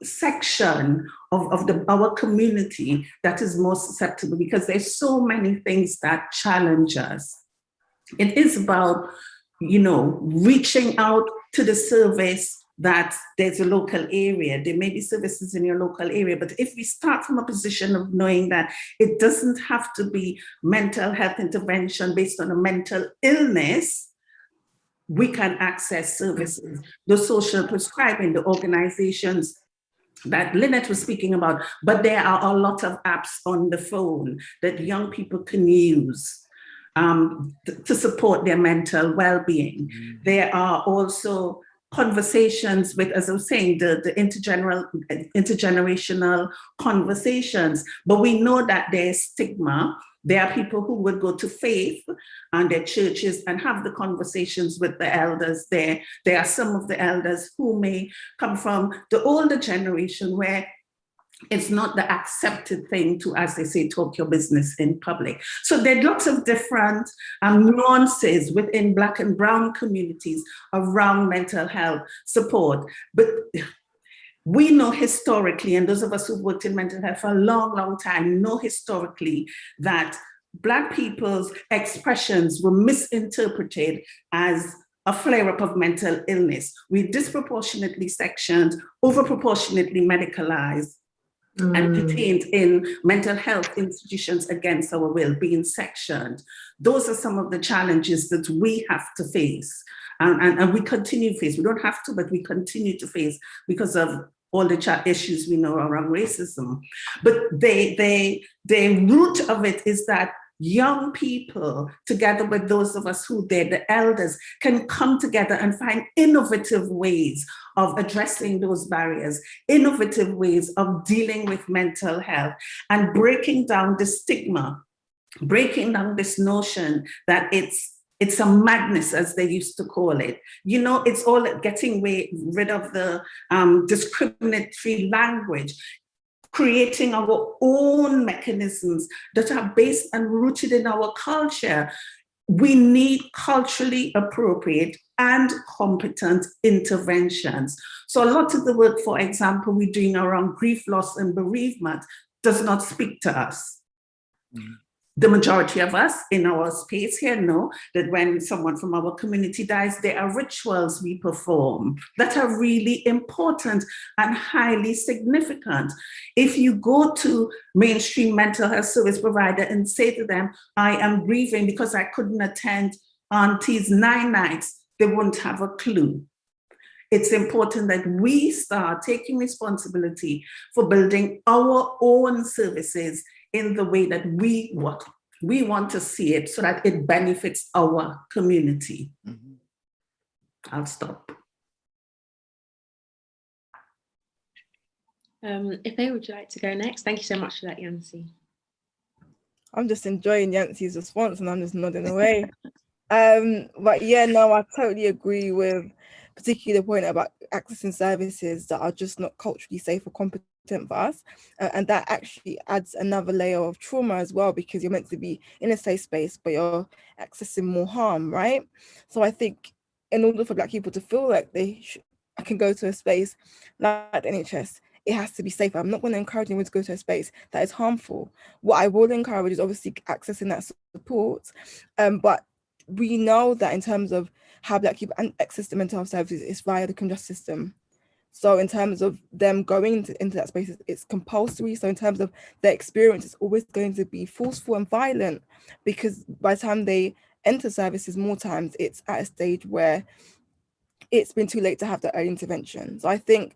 section of our community that is more susceptible, because there's so many things that challenge us. It is about, reaching out to the service that there's a local area. There may be services in your local area, but if we start from a position of knowing that it doesn't have to be mental health intervention based on a mental illness, we can access services. The social prescribing, the organizations that Lynette was speaking about, but there are a lot of apps on the phone that young people can use to support their mental well-being. There are also conversations with, as I was saying, the intergenerational conversations, but we know that there's stigma. There are people who would go to faith and their churches and have the conversations with the elders there. There are some of the elders who may come from the older generation where it's not the accepted thing to, as they say, talk your business in public. So there are lots of different nuances within Black and Brown communities around mental health support. But we know historically, and those of us who've worked in mental health for a long, long time know historically that Black people's expressions were misinterpreted as a flare-up of mental illness. We disproportionately sectioned, overproportionately medicalized, and detained in mental health institutions against our will, being sectioned. Those are some of the challenges that we have to face. And we continue to face. We don't have to, but we continue to face because of all the issues we know around racism. But the root of it is that young people, together with those of us who they're the elders, can come together and find innovative ways of addressing those barriers, innovative ways of dealing with mental health and breaking down the stigma, breaking down this notion that it's a madness, as they used to call it. It's all getting rid of the discriminatory language, creating our own mechanisms that are based and rooted in our culture. We need culturally appropriate and competent interventions. So a lot of the work, for example, we're doing around grief, loss, and bereavement does not speak to us. The majority of us in our space here know that when someone from our community dies, there are rituals we perform that are really important and highly significant. If you go to mainstream mental health service provider and say to them, I am grieving because I couldn't attend Auntie's 9 nights, they won't have a clue. It's important that we start taking responsibility for building our own services in the way that we want to see it so that it benefits our community. I'll stop. Ife, would you like to go next? Thank you so much for that, Yancy. I'm just enjoying Yancy's response and I'm just nodding away. But yeah, no, I totally agree with particularly the point about accessing services that are just not culturally safe or competent for us, and that actually adds another layer of trauma as well, because you're meant to be in a safe space but you're accessing more harm, right? So I think in order for Black people to feel like they can go to a space like the NHS, it has to be safe. I'm not going to encourage anyone to go to a space that is harmful. What I will encourage is obviously accessing that support, but we know that in terms of how Black people access the mental health services is via the criminal justice system. So in terms of them going into that space, it's compulsory. So in terms of their experience, it's always going to be forceful and violent, because by the time they enter services, more times it's at a stage where it's been too late to have that early intervention. So I think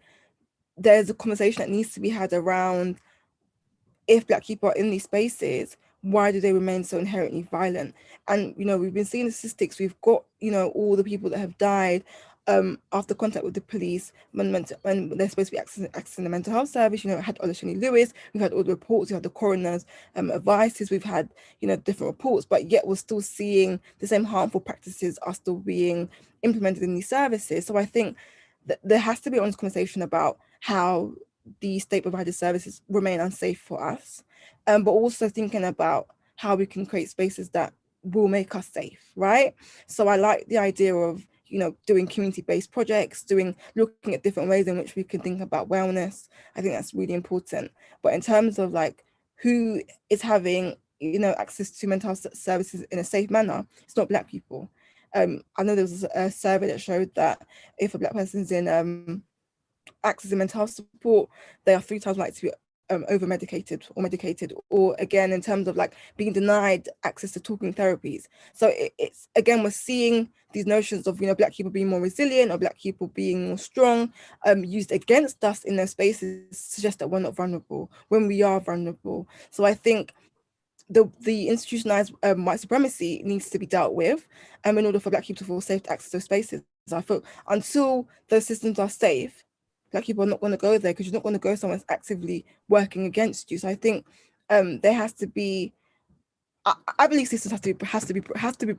there's a conversation that needs to be had around, if Black people are in these spaces, why do they remain so inherently violent? And, you know, we've been seeing the statistics. We've got, you know, all the people that have died after contact with the police when they're supposed to be accessing the mental health service. You know, we had Olashani Lewis, we've had all the reports, we had the coroner's advices, we've had, you know, different reports, but yet we're still seeing the same harmful practices are still being implemented in these services. So I think that there has to be an honest conversation about how the state provided services remain unsafe for us, but also thinking about how we can create spaces that will make us safe, right? So I like the idea of, you know, doing community-based projects, looking at different ways in which we can think about wellness. I think that's really important. But in terms of like who is having, you know, access to mental health services in a safe manner, it's not Black people. I know there was a survey that showed that if a Black person's in access to mental health support, they are 3 times likely to be over medicated or medicated, or again in terms of like being denied access to talking therapies. So it's again, we're seeing these notions of, you know, Black people being more resilient or Black people being more strong used against us in those spaces, suggest that we're not vulnerable when we are vulnerable. So I think the institutionalized white supremacy needs to be dealt with in order for Black people to feel safe to access those spaces. I feel until those systems are safe, Black people are not going to go there, because you're not going to go somewhere that's actively working against you. So I think there has to be, I believe systems has to be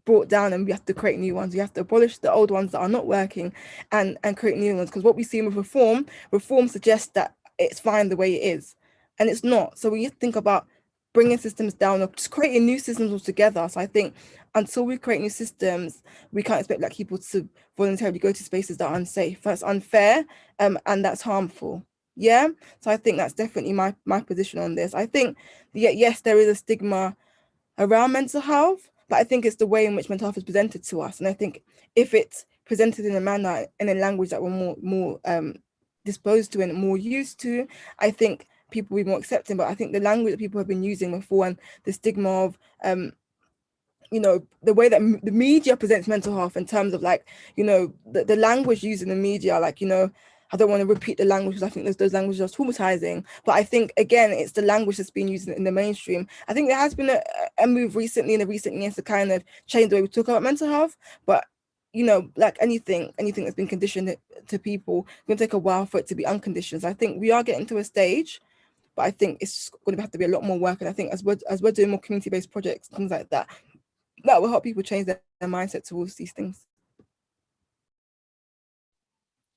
brought down, and we have to create new ones. We have to abolish the old ones that are not working and create new ones, because what we see with reform suggests that it's fine the way it is, and it's not. So we have to think about bringing systems down or just creating new systems altogether. So I think until we create new systems, we can't expect Black people to voluntarily go to spaces that are unsafe. That's unfair, and that's harmful. Yeah. So I think that's definitely my position on this. I think, yes, there is a stigma around mental health, but I think it's the way in which mental health is presented to us. And I think if it's presented in a manner, in a language that we're more disposed to and more used to, I think people will be more accepting. But I think the language that people have been using before, and the stigma of you know, the way that the media presents mental health in terms of like, you know, the language used in the media, like, you know, I don't want to repeat the language because I think those languages are traumatizing. But I think, again, it's the language that's being used in the mainstream. I think there has been a move recently in the recent years to kind of change the way we talk about mental health. But, you know, like anything that's been conditioned to people, it's going to take a while for it to be unconditioned. So I think we are getting to a stage, but I think it's going to have to be a lot more work. And I think as we're doing more community-based projects, things like that, that will help people change their mindset towards these things.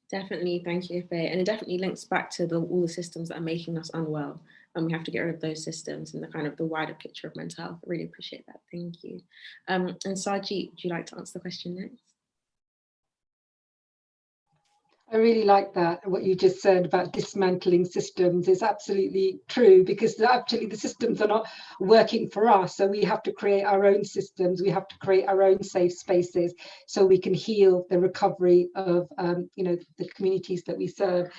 Definitely, thank you, Faye. And it definitely links back to all the systems that are making us unwell. And we have to get rid of those systems and the kind of the wider picture of mental health. I really appreciate that. Thank you. And Sajid, would you like to answer the question next? I really like that. What you just said about dismantling systems is absolutely true, because actually the systems are not working for us. So we have to create our own systems. We have to create our own safe spaces so we can heal the recovery of, you know, the communities that we serve.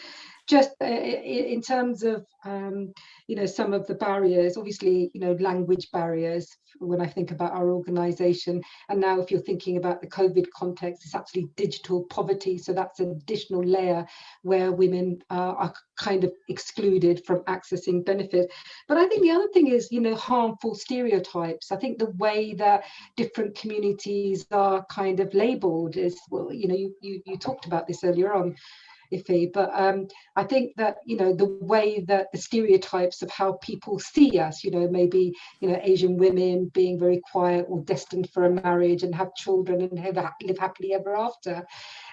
Just in terms of, you know, some of the barriers, obviously, you know, language barriers, when I think about our organisation. And now if you're thinking about the COVID context, it's actually digital poverty. So that's an additional layer where women are kind of excluded from accessing benefits. But I think the other thing is, you know, harmful stereotypes. I think the way that different communities are kind of labelled is, well, you know, you talked about this earlier on, Ife, but I think that, you know, the way that the stereotypes of how people see us, you know, maybe, you know, Asian women being very quiet or destined for a marriage and have children and live happily ever after.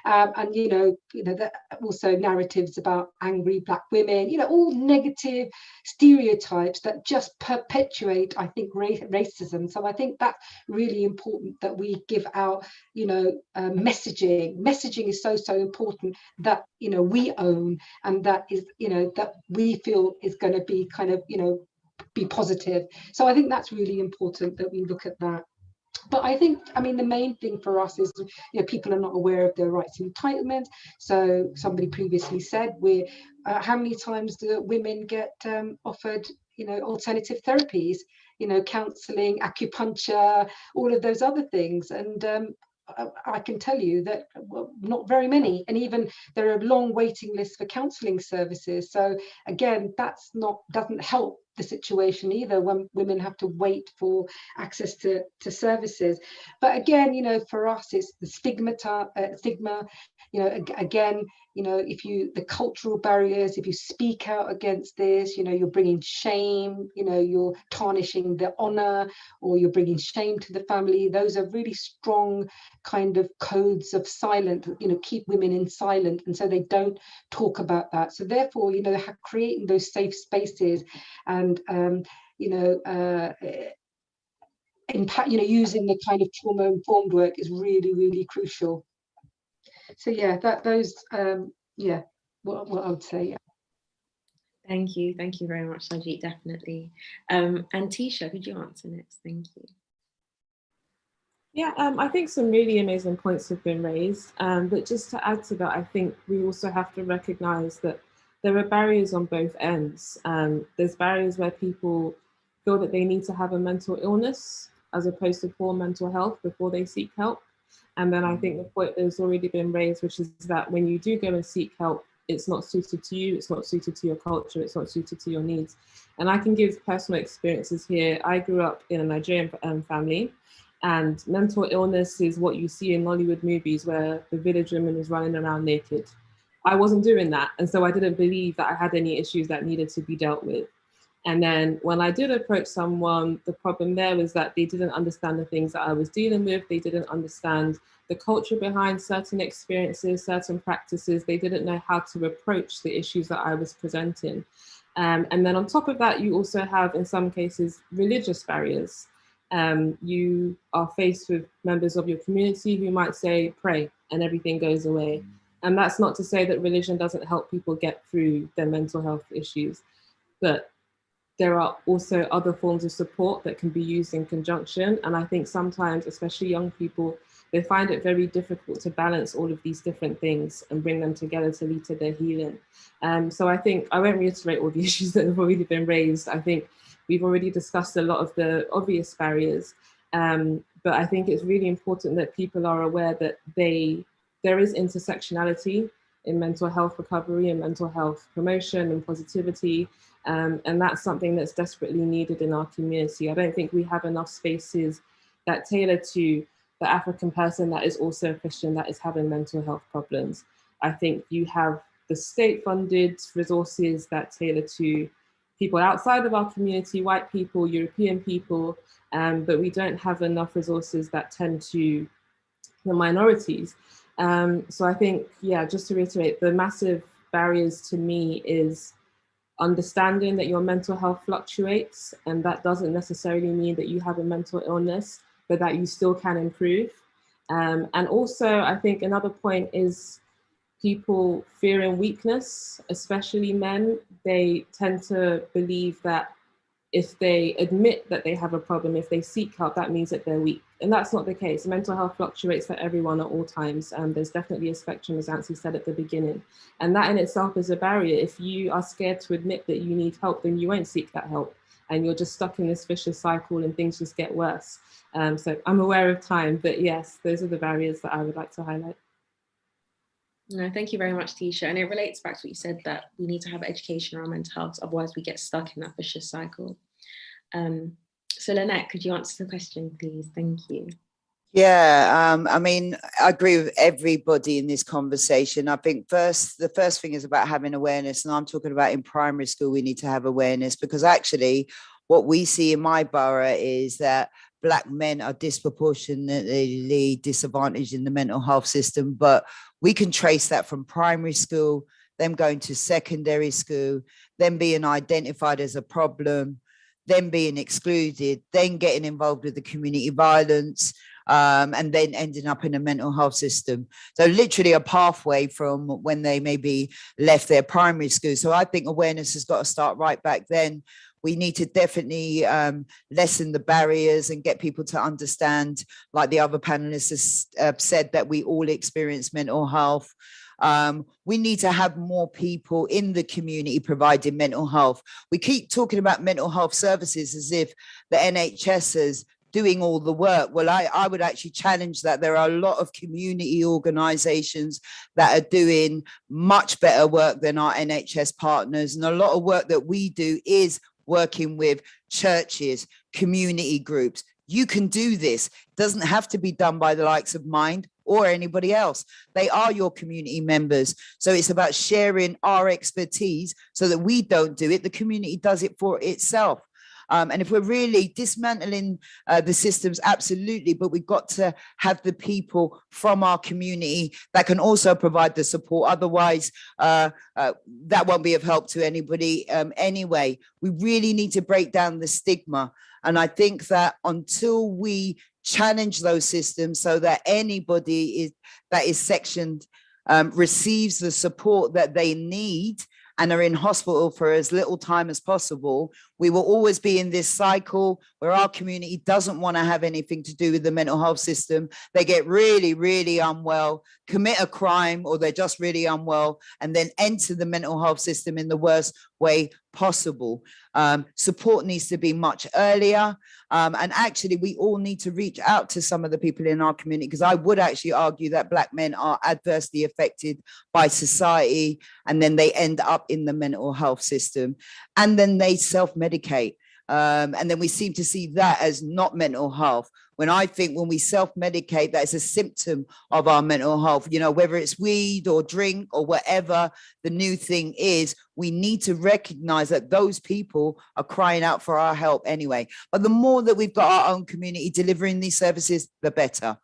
And you know that also narratives about angry Black women, you know, all negative stereotypes that just perpetuate, I think, racism. So I think that's really important that we give out, you know, messaging. Messaging is so important that, you know, we own, and that is, you know, that we feel is going to be kind of, you know, be positive. So I think that's really important that we look at that. But I think, I mean, the main thing for us is, you know, people are not aware of their rights and entitlements. So somebody previously said, how many times do women get offered, you know, alternative therapies, you know, counselling, acupuncture, all of those other things. And I can tell you that not very many, and even there are long waiting lists for counselling services. So again, doesn't help the situation either when women have to wait for access to services. But again, for us, it's the stigma. Again, the cultural barriers, if you speak out against this, you're bringing shame, you're tarnishing the honour, or you're bringing shame to the family. Those are really strong kind of codes of silence, keep women in silent, and so they don't talk about that. So therefore, creating those safe spaces and using the kind of trauma-informed work is really, really crucial. So yeah, what I would say. Yeah. Thank you very much, Sajid, definitely. And Tisha, could you answer next? Thank you. Yeah, I think some really amazing points have been raised, but just to add to that, I think we also have to recognise that there are barriers on both ends. There's barriers where people feel that they need to have a mental illness as opposed to poor mental health before they seek help. And then I think the point that's already been raised, which is that when you do go and seek help, it's not suited to you, it's not suited to your culture, it's not suited to your needs. And I can give personal experiences here. I grew up in a Nigerian family, and mental illness is what you see in Hollywood movies where the village woman is running around naked. I wasn't doing that. And so I didn't believe that I had any issues that needed to be dealt with. And then when I did approach someone, the problem there was that they didn't understand the things that I was dealing with. They didn't understand the culture behind certain experiences, certain practices. They didn't know how to approach the issues that I was presenting. And then on top of that, you also have, in some cases, religious barriers. You are faced with members of your community who might say, pray, and everything goes away. And that's not to say that religion doesn't help people get through their mental health issues, but there are also other forms of support that can be used in conjunction. And I think sometimes, especially young people, they find it very difficult to balance all of these different things and bring them together to lead to their healing. So I think I won't reiterate all the issues that have already been raised. I think we've already discussed a lot of the obvious barriers, but I think it's really important that people are aware that there is intersectionality in mental health recovery and mental health promotion and positivity. And that's something that's desperately needed in our community. I don't think we have enough spaces that tailor to the African person that is also a Christian that is having mental health problems. I think you have the state-funded resources that tailor to people outside of our community, white people, European people, but we don't have enough resources that tend to the minorities. So I think, yeah, just to reiterate, the massive barriers to me is understanding that your mental health fluctuates, and that doesn't necessarily mean that you have a mental illness, but that you still can improve. And also, I think another point is people fearing weakness, especially men. They tend to believe that if they admit that they have a problem, if they seek help, that means that they're weak. And that's not the case. Mental health fluctuates for everyone at all times. There's definitely a spectrum, as Nancy said at the beginning. And that in itself is a barrier. If you are scared to admit that you need help, then you won't seek that help. And you're just stuck in this vicious cycle and things just get worse. So I'm aware of time, but yes, those are the barriers that I would like to highlight. No, thank you very much, Tisha. And it relates back to what you said, that we need to have education around mental health, otherwise we get stuck in that vicious cycle. So Lynette, could you answer the question, please? Thank you. Yeah, I mean, I agree with everybody in this conversation. I think the first thing is about having awareness, and I'm talking about in primary school, we need to have awareness, because actually what we see in my borough is that Black men are disproportionately disadvantaged in the mental health system, but we can trace that from primary school, them going to secondary school, them being identified as a problem, them being excluded, then getting involved with the community violence, and then ending up in a mental health system. So literally a pathway from when they maybe left their primary school. So I think awareness has got to start right back then. We need to definitely lessen the barriers and get people to understand, like the other panelists have said, that we all experience mental health. We need to have more people in the community providing mental health. We keep talking about mental health services as if the NHS has doing all the work. Well, I would actually challenge that. There are a lot of community organisations that are doing much better work than our NHS partners. And a lot of work that we do is working with churches, community groups. You can do this. It doesn't have to be done by the likes of Mind or anybody else. They are your community members. So it's about sharing our expertise so that we don't do it. The community does it for itself. And if we're really dismantling the systems, absolutely, but we've got to have the people from our community that can also provide the support. Otherwise, that won't be of help to anybody anyway. We really need to break down the stigma. And I think that until we challenge those systems so that anybody that is sectioned receives the support that they need and are in hospital for as little time as possible, we will always be in this cycle where our community doesn't want to have anything to do with the mental health system. They get really, really unwell, commit a crime, or they're just really unwell, and then enter the mental health system in the worst way possible. Support needs to be much earlier. And actually, we all need to reach out to some of the people in our community, because I would actually argue that Black men are adversely affected by society, and then they end up in the mental health system, and then they self-medicate. And then we seem to see that as not mental health, when I think when we self-medicate, that is a symptom of our mental health. You know, whether it's weed or drink or whatever the new thing is, we need to recognize that those people are crying out for our help anyway. But the more that we've got our own community delivering these services, the better.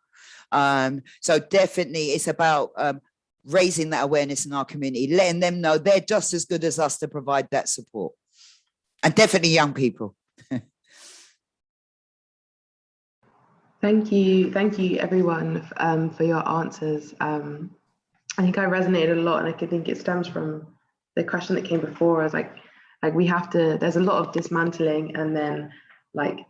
So definitely it's about raising that awareness in our community, letting them know they're just as good as us to provide that support. And definitely young people. Thank you everyone for your answers. I think I resonated a lot, and I think it stems from the question that came before. I was like we have to, there's a lot of dismantling, and then like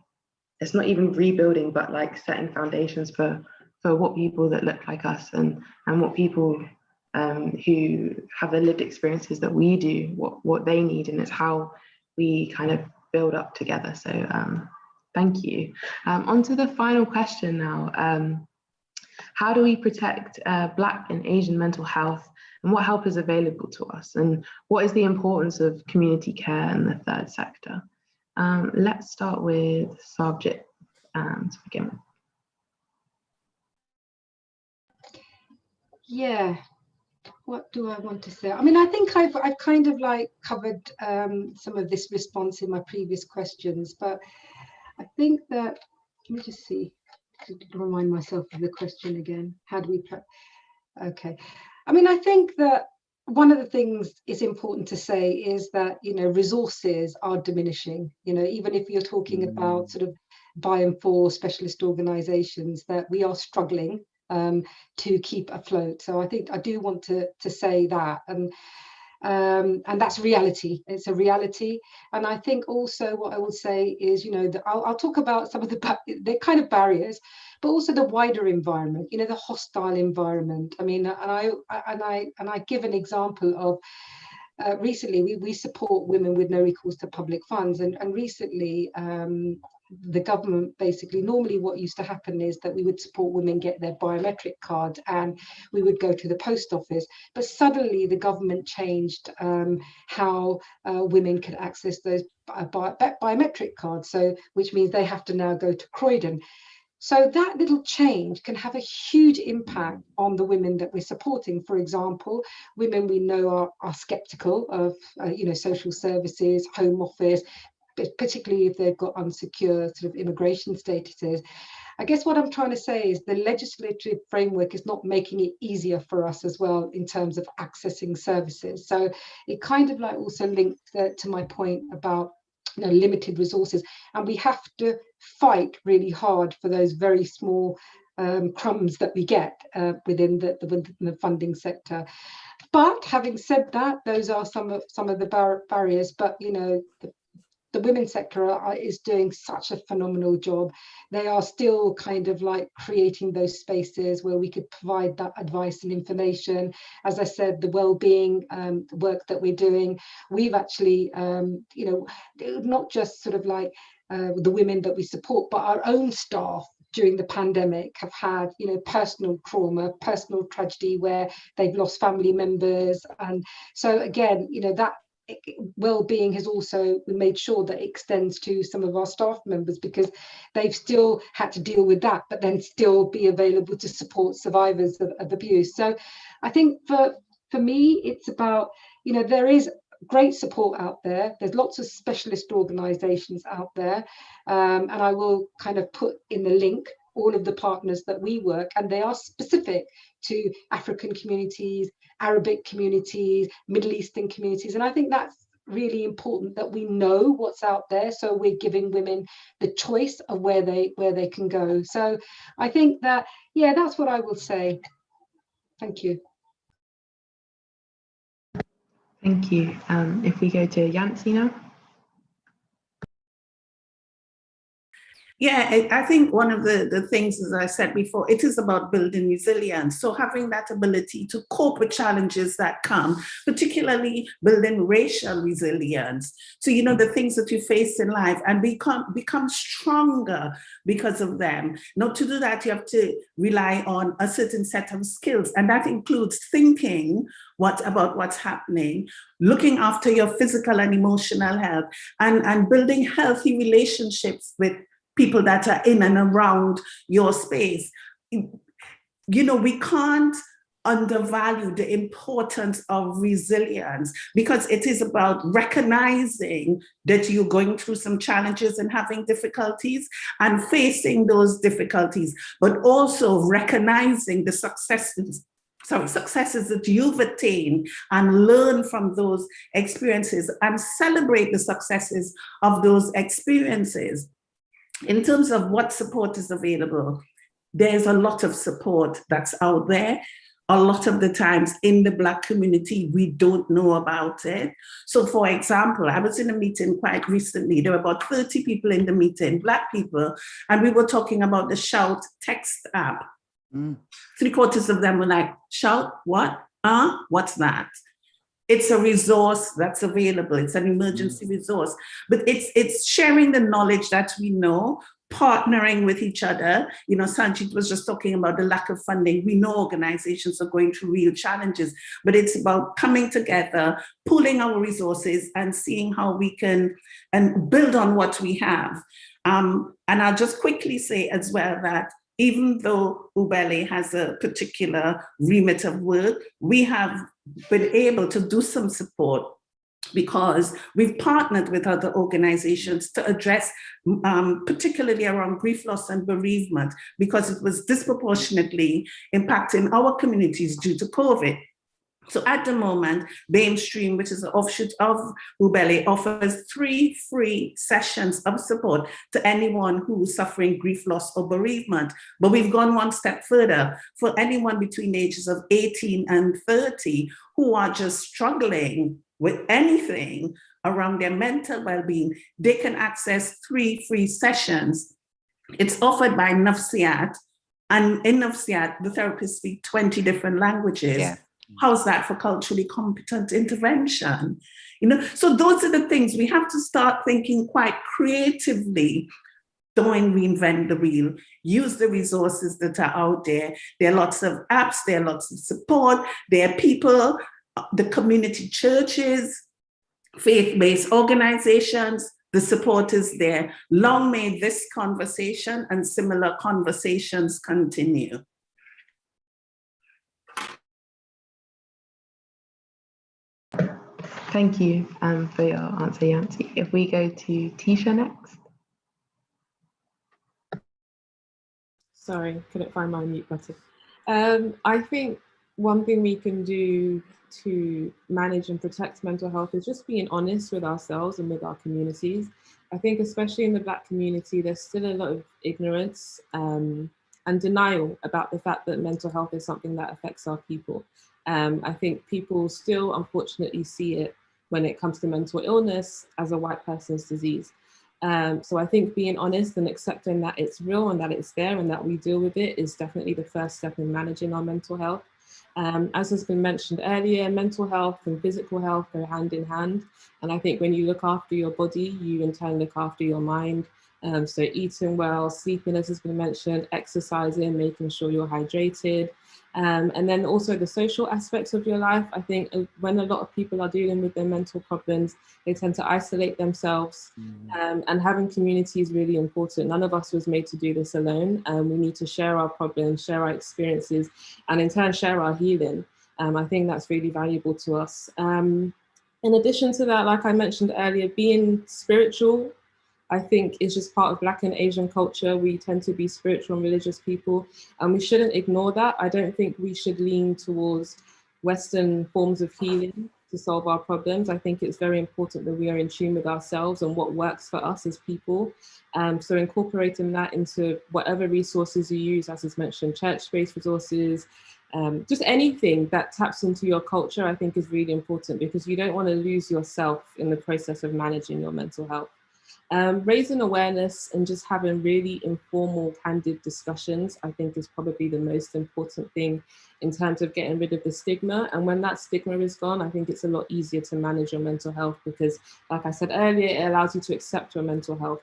it's not even rebuilding, but like setting foundations for what people that look like us and what people who have the lived experiences that we do, what they need, and it's how we kind of build up together. So thank you. On to the final question now. How do we protect Black and Asian mental health, and what help is available to us? And what is the importance of community care in the third sector? Let's start with Sarabjit to begin with. Yeah, what do I want to say? I mean, I think I've kind of like covered some of this response in my previous questions, but I think that, let me just see, to remind myself of the question again. How do we, okay. I mean, I think that one of the things is important to say is that, you know, resources are diminishing, you know, even if you're talking about sort of by and for specialist organizations, that we are struggling to keep afloat. So I think I do want to say that, and that's reality. It's a reality. And I think also what I will say is, you know, that I'll talk about some of the kind of barriers, but also the wider environment, you know, the hostile environment. I mean, and I give an example of recently we support women with no recourse to public funds, and recently the government basically, normally what used to happen is that we would support women get their biometric cards and we would go to the post office, but suddenly the government changed how women could access those biometric cards, so which means they have to now go to Croydon. So that little change can have a huge impact on the women that we're supporting. For example, women we know are skeptical of you know, social services, Home Office, particularly if they've got unsecure sort of immigration statuses. I guess what I'm trying to say is the legislative framework is not making it easier for us as well in terms of accessing services. So it kind of like also linked to my point about, you know, limited resources, and we have to fight really hard for those very small crumbs that we get within the funding sector. But having said that, those are some of the barriers. But you know, the women's sector is doing such a phenomenal job. They are still kind of like creating those spaces where we could provide that advice and information. As I said, the well-being work that we're doing, we've actually, you know, not just sort of like the women that we support, but our own staff during the pandemic have had, personal trauma, personal tragedy where they've lost family members. And so again, that well-being has also made sure that it extends to some of our staff members, because they've still had to deal with that, but then still be available to support survivors of abuse. So I think for me, it's about, there is great support out there. There's lots of specialist organizations out there. And I will kind of put in the link all of the partners that we work, and they are specific to African communities, Arabic communities, Middle Eastern communities. And I think that's really important, that we know what's out there, so we're giving women the choice of where they can go. So I think that, yeah, that's what I will say. Thank you. Thank you. If we go to Yancy now. Yeah, I think one of the things, as I said before, it is about building resilience. So having that ability to cope with challenges that come, particularly building racial resilience. So, the things that you face in life, and become stronger because of them. Now, to do that, you have to rely on a certain set of skills, and that includes thinking about what's happening, looking after your physical and emotional health, and building healthy relationships with people that are in and around your space. We can't undervalue the importance of resilience, because it is about recognizing that you're going through some challenges and having difficulties and facing those difficulties, but also recognizing the successes that you've attained, and learn from those experiences and celebrate the successes of those experiences. In terms of what support is available, there's a lot of support that's out there. A lot of the times in the Black community, we don't know about it. So for example, I was in a meeting quite recently. There were about 30 people in the meeting, Black people, and we were talking about the Shout text app. 3/4 of them were like, Shout, what? What's that? It's a resource that's available. It's an emergency resource, but it's sharing the knowledge that we know, partnering with each other. Sanjit was just talking about the lack of funding. We know organizations are going through real challenges, but it's about coming together, pooling our resources, and seeing how we can and build on what we have. And I'll just quickly say as well that even though Ubele has a particular remit of work, we have been able to do some support because we've partnered with other organizations to address, particularly around grief, loss, and bereavement, because it was disproportionately impacting our communities due to COVID. So at the moment, Mainstream, which is an offshoot of Ubele, offers 3 free sessions of support to anyone who's suffering grief, loss, or bereavement. But we've gone one step further. For anyone between the ages of 18 and 30 who are just struggling with anything around their mental well-being, they can access 3 free sessions. It's offered by Nafsiat, and in Nafsiat, the therapists speak 20 different languages. Yeah. How's that for culturally competent intervention? So those are the things we have to start thinking quite creatively. Don't reinvent the wheel. Use the resources that are out there. There are lots of apps, there are lots of support, there are people, the community churches, faith-based organizations, the support is there. Long may this conversation and similar conversations continue. Thank you for your answer, Yancy. If we go to Tisha next. Sorry, couldn't find my mute button. I think one thing we can do to manage and protect mental health is just being honest with ourselves and with our communities. I think especially in the Black community, there's still a lot of ignorance and denial about the fact that mental health is something that affects our people. I think people still unfortunately see it when it comes to mental illness as a white person's disease. So I think being honest and accepting that it's real and that it's there and that we deal with it is definitely the first step in managing our mental health. As has been mentioned earlier, mental health and physical health go hand in hand. And I think when you look after your body, you in turn look after your mind. So eating well, sleeping, as has been mentioned, exercising, making sure you're hydrated. And then also the social aspects of your life. I think when a lot of people are dealing with their mental problems, they tend to isolate themselves. And having community is really important. None of us was made to do this alone. We need to share our problems, share our experiences, and in turn share our healing. I think that's really valuable to us. In addition to that, like I mentioned earlier, being spiritual, I think, is just part of Black and Asian culture. We tend to be spiritual and religious people, and we shouldn't ignore that. I don't think we should lean towards Western forms of healing to solve our problems. I think it's very important that we are in tune with ourselves and what works for us as people. So incorporating that into whatever resources you use, as is mentioned, church-based resources, just anything that taps into your culture, I think is really important, because you don't want to lose yourself in the process of managing your mental health. Raising awareness and just having really informal, candid discussions, I think, is probably the most important thing in terms of getting rid of the stigma. And when that stigma is gone, I think it's a lot easier to manage your mental health, because, like I said earlier, it allows you to accept your mental health.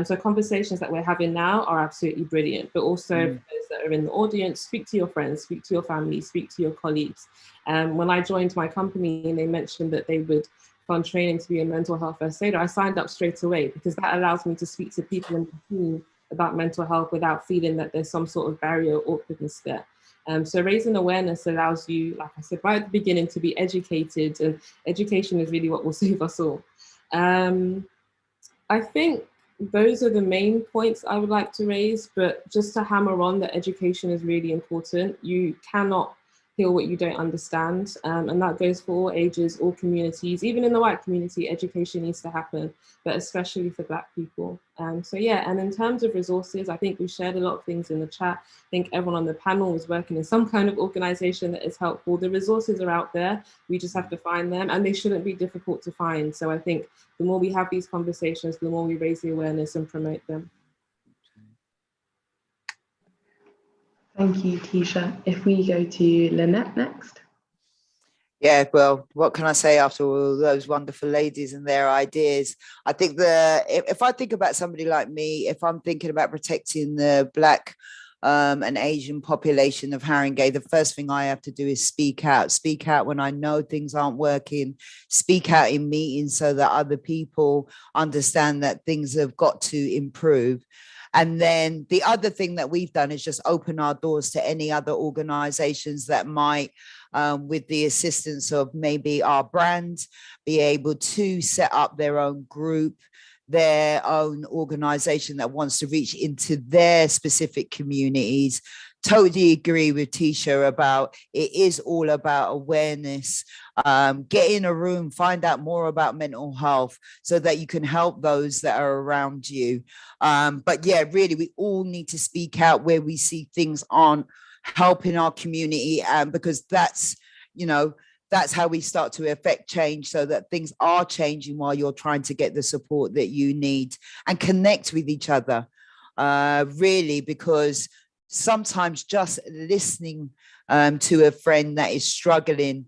So conversations that we're having now are absolutely brilliant, but also for those that are in the audience, speak to your friends, speak to your family, speak to your colleagues. When I joined my company and they mentioned that they would fund training to be a mental health first aider, I signed up straight away, because that allows me to speak to people in the team about mental health without feeling that there's some sort of barrier or awkwardness there. So raising awareness allows you, like I said, right at the beginning, to be educated, and education is really what will save us all. I think those are the main points I would like to raise, but just to hammer on that education is really important. You cannot heal what you don't understand, and that goes for all ages, all communities. Even in the white community, education needs to happen, but especially for Black people. So yeah, and in terms of resources, I think we shared a lot of things in the chat. I think everyone on the panel was working in some kind of organization that is helpful. The resources are out there, we just have to find them, and they shouldn't be difficult to find. So I think the more we have these conversations, the more we raise the awareness and promote them. Thank you, Tisha. If we go to Lynette next. Yeah, well, what can I say after all those wonderful ladies and their ideas? I think if I think about somebody like me, if I'm thinking about protecting the Black and Asian population of Haringey, the first thing I have to do is speak out when I know things aren't working, speak out in meetings so that other people understand that things have got to improve. And then the other thing that we've done is just open our doors to any other organizations that might, with the assistance of maybe our brand, be able to set up their own group, their own organization that wants to reach into their specific communities. Totally agree with Tisha about it is all about awareness. Get in a room, find out more about mental health so that you can help those that are around you. But yeah, really, we all need to speak out where we see things aren't helping our community, because that's, that's how we start to affect change, so that things are changing while you're trying to get the support that you need and connect with each other, really, because sometimes just listening to a friend that is struggling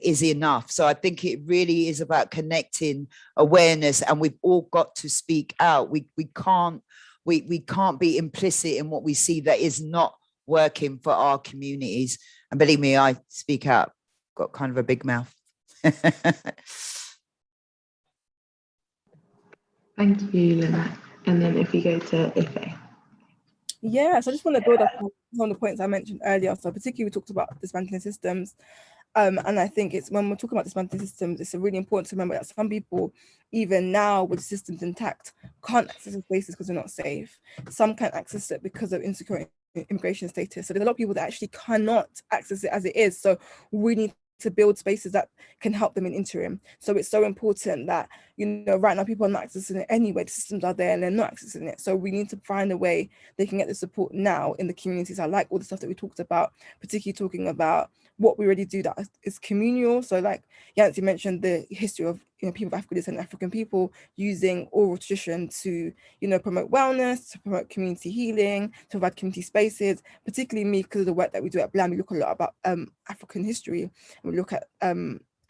is enough. So I think it really is about connecting, awareness, and we've all got to speak out. We can't be implicit in what we see that is not working for our communities. And believe me, I speak out. Got kind of a big mouth. Thank you, Lynette. And then if we go to Ife. Yeah, so I just want to build up on some of the points I mentioned earlier. So particularly we talked about dismantling systems. And I think it's when we're talking about dismantling systems, it's really important to remember that some people, even now with systems intact, can't access the spaces because they're not safe. Some can't access it because of insecure immigration status. So there's a lot of people that actually cannot access it as it is. So we need to build spaces that can help them in interim. So it's so important that, right now people are not accessing it anyway. The systems are there and they're not accessing it. So we need to find a way they can get the support now in the communities. I like all the stuff that we talked about, particularly talking about what we already do that is communal. So like Yancy mentioned, the history of people of African descent and African people using oral tradition to promote wellness, to promote community healing, to provide community spaces. Particularly me, because of the work that we do at BLAM, we look a lot about African history, and we look at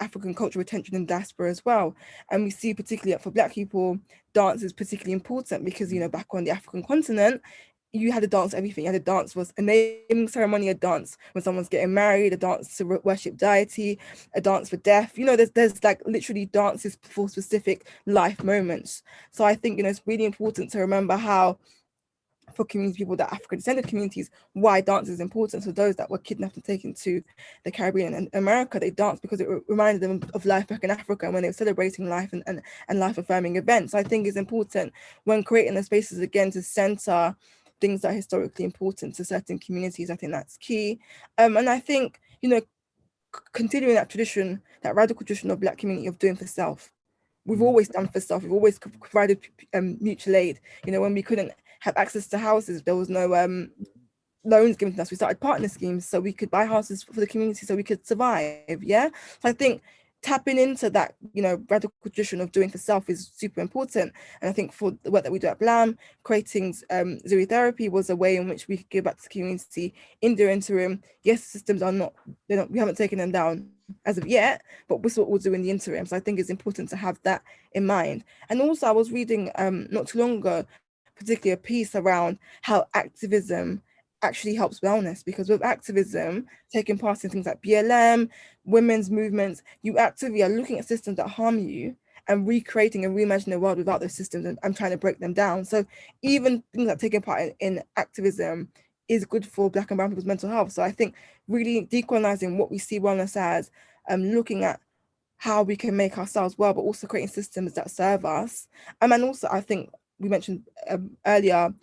African cultural retention in diaspora as well. And we see particularly for Black people, dance is particularly important because, you know, back on the African continent, you had to dance everything. You had to dance was a naming ceremony, a dance when someone's getting married, a dance to worship deity, a dance for death. You know, there's like literally dances for specific life moments. So I think, you know, it's really important to remember how for community people, that African descended communities, why dance is important. So those that were kidnapped and taken to the Caribbean and America, they danced because it reminded them of life back in Africa when they were celebrating life and life affirming events. So I think it's important when creating the spaces again to center things that are historically important to certain communities. I think that's key. And I think, you know, continuing that tradition, that radical tradition of Black community of doing for self. We've always done for self. We've always provided mutual aid. You know, when we couldn't have access to houses, there was no loans given to us. We started partner schemes so we could buy houses for the community so we could survive. Yeah. So I think tapping into that, you know, radical tradition of doing for self is super important. And I think for the work that we do at BLAM, creating Zuri Therapy was a way in which we could give back to the community in the interim. Yes, systems are not, we haven't taken them down as of yet, but this is what we'll do in the interim. So I think it's important to have that in mind. And also I was reading not too long ago, particularly a piece around how activism actually helps wellness, because with activism, taking part in things like BLM, women's movements, you actively are looking at systems that harm you and recreating and reimagining the world without those systems and trying to break them down. So even things like taking part in activism is good for Black and brown people's mental health. So I think really decolonizing what we see wellness as, looking at how we can make ourselves well, but also creating systems that serve us. And also I think we mentioned earlier,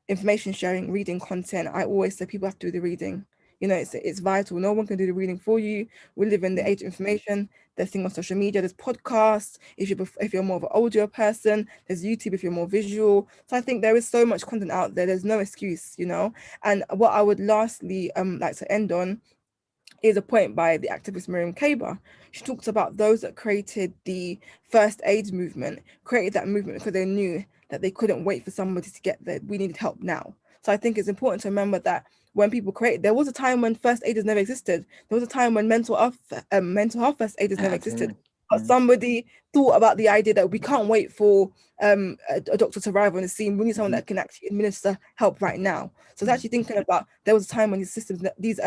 information sharing, reading content. I always say people have to do the reading. You know, it's vital. No one can do the reading for you. We live in the age of information. There's things on social media. There's podcasts. If you're more of an audio person, there's YouTube if you're more visual. So I think there is so much content out there. There's no excuse, you know. And what I would lastly like to end on is a point by the activist Miriam Kaba. She talks about those that created the first AIDS movement, created that movement because they knew that they couldn't wait for somebody to get there. We needed help now. So I think it's important to remember that when people create, there was a time when first aiders never existed. There was a time when mental health first aiders never existed. But somebody thought about the idea that we can't wait for a doctor to arrive on the scene. We need someone that can actually administer help right now. So it's actually thinking about, there was a time when these systems, these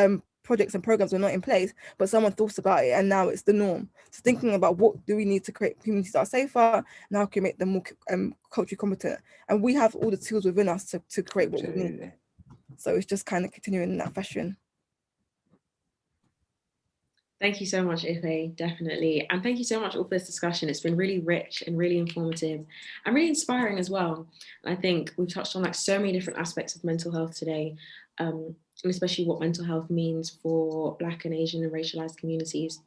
projects and programs were not in place, but someone thought about it and now it's the norm. So thinking about what do we need to create communities that are safer and how can we make them more culturally competent. And we have all the tools within us to create what we need. So it's just kind of continuing in that fashion. Thank you so much, Ife, definitely. And thank you so much all for this discussion. It's been really rich and really informative and really inspiring as well. And I think we've touched on like so many different aspects of mental health today, and especially what mental health means for Black and Asian and racialized communities.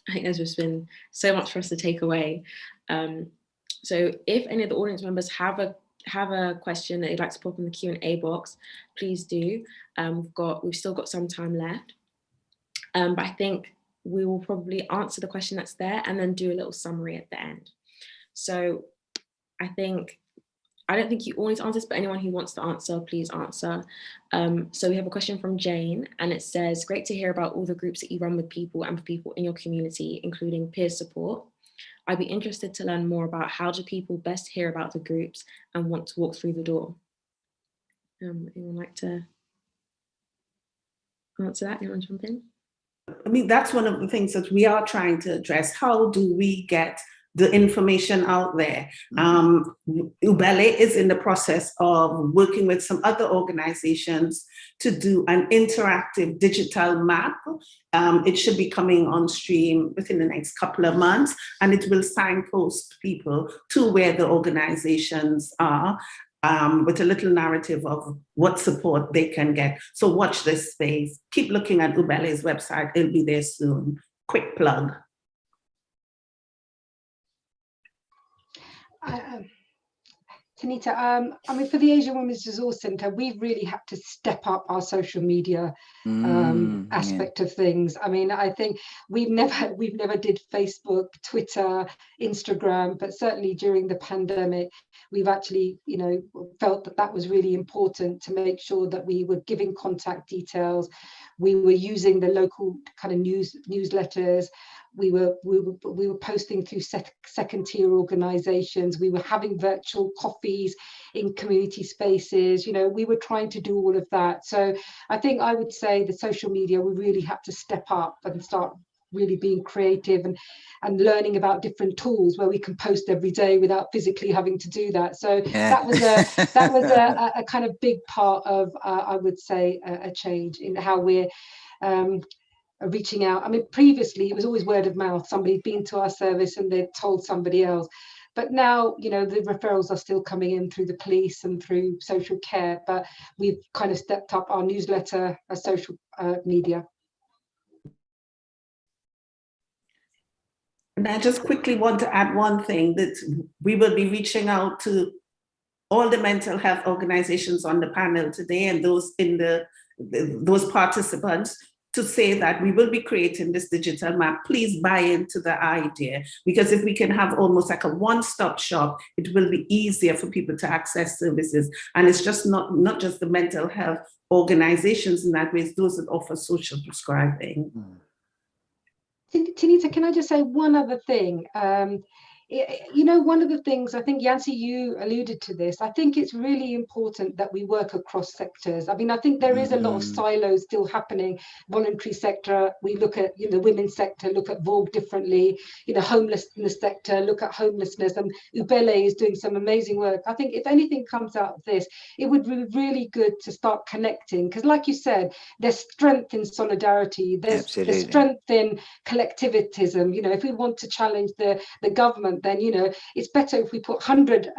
I think there's just been so much for us to take away. So if any of the audience members have a question that you'd like to pop in the Q&A box, please do. We've still got some time left. But I think we will probably answer the question that's there and then do a little summary at the end. So I don't think you all need to answer this, but anyone who wants to answer, please answer. So we have a question from Jane, and it says, great to hear about all the groups that you run with people and for people in your community, including peer support. I'd be interested to learn more about how do people best hear about the groups and want to walk through the door. Anyone like to answer that? Anyone jump in? I mean, that's one of the things that we are trying to address. How do we get the information out there? Ubele is in the process of working with some other organizations to do an interactive digital map. It should be coming on stream within the next couple of months, and it will signpost people to where the organizations are, with a little narrative of what support they can get. So watch this space. Keep looking at Ubele's website. It'll be there soon. Quick plug. Tanita, I mean, for the Asian Women's Resource Centre, we've really had to step up our social media aspect of things. I mean, I think we've never did Facebook, Twitter, Instagram, but certainly during the pandemic, we've actually, you know, felt that was really important to make sure that we were giving contact details. We were using the local kind of newsletters. we were posting through second tier organizations. We were having virtual coffees in community spaces. You know, we were trying to do all of that. So I think I would say the social media, we really had to step up and start really being creative and learning about different tools where we can post every day without physically having to do that. So that was a kind of big part of I would say a change in how we're reaching out. I mean, previously it was always word of mouth. Somebody'd been to our service and they'd told somebody else. But now, you know, the referrals are still coming in through the police and through social care, but we've kind of stepped up our newsletter, our social media. And I just quickly want to add one thing, that we will be reaching out to all the mental health organizations on the panel today and those in those participants, to say that we will be creating this digital map. Please buy into the idea, because if we can have almost like a one-stop shop, it will be easier for people to access services. And it's just not just the mental health organizations in that way, it's those that offer social prescribing. Tanita, can I just say one other thing? You know, one of the things, I think, Yancy, you alluded to this, I think it's really important that we work across sectors. I mean, I think there is a lot of silos still happening. Voluntary sector, we look at, you know, women's sector, look at VOG differently, you know, homelessness sector, look at homelessness, and Ubele is doing some amazing work. I think if anything comes out of this, it would be really good to start connecting, because like you said, there's strength in solidarity, there's strength in collectivitism. You know, if we want to challenge the government, then, you know, it's better if we put 100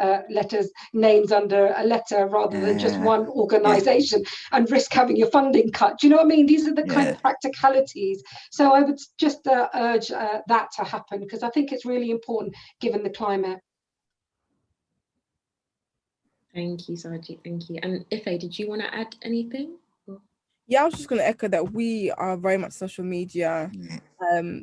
names under a letter rather than just one organization and risk having your funding cut. Do you know what I mean? These are the kind of practicalities. So I would just urge that to happen, because I think it's really important given the climate. Thank you, Sarji. Thank you. And Ife, did you want to add anything? Yeah, I was just going to echo that we are very much social media,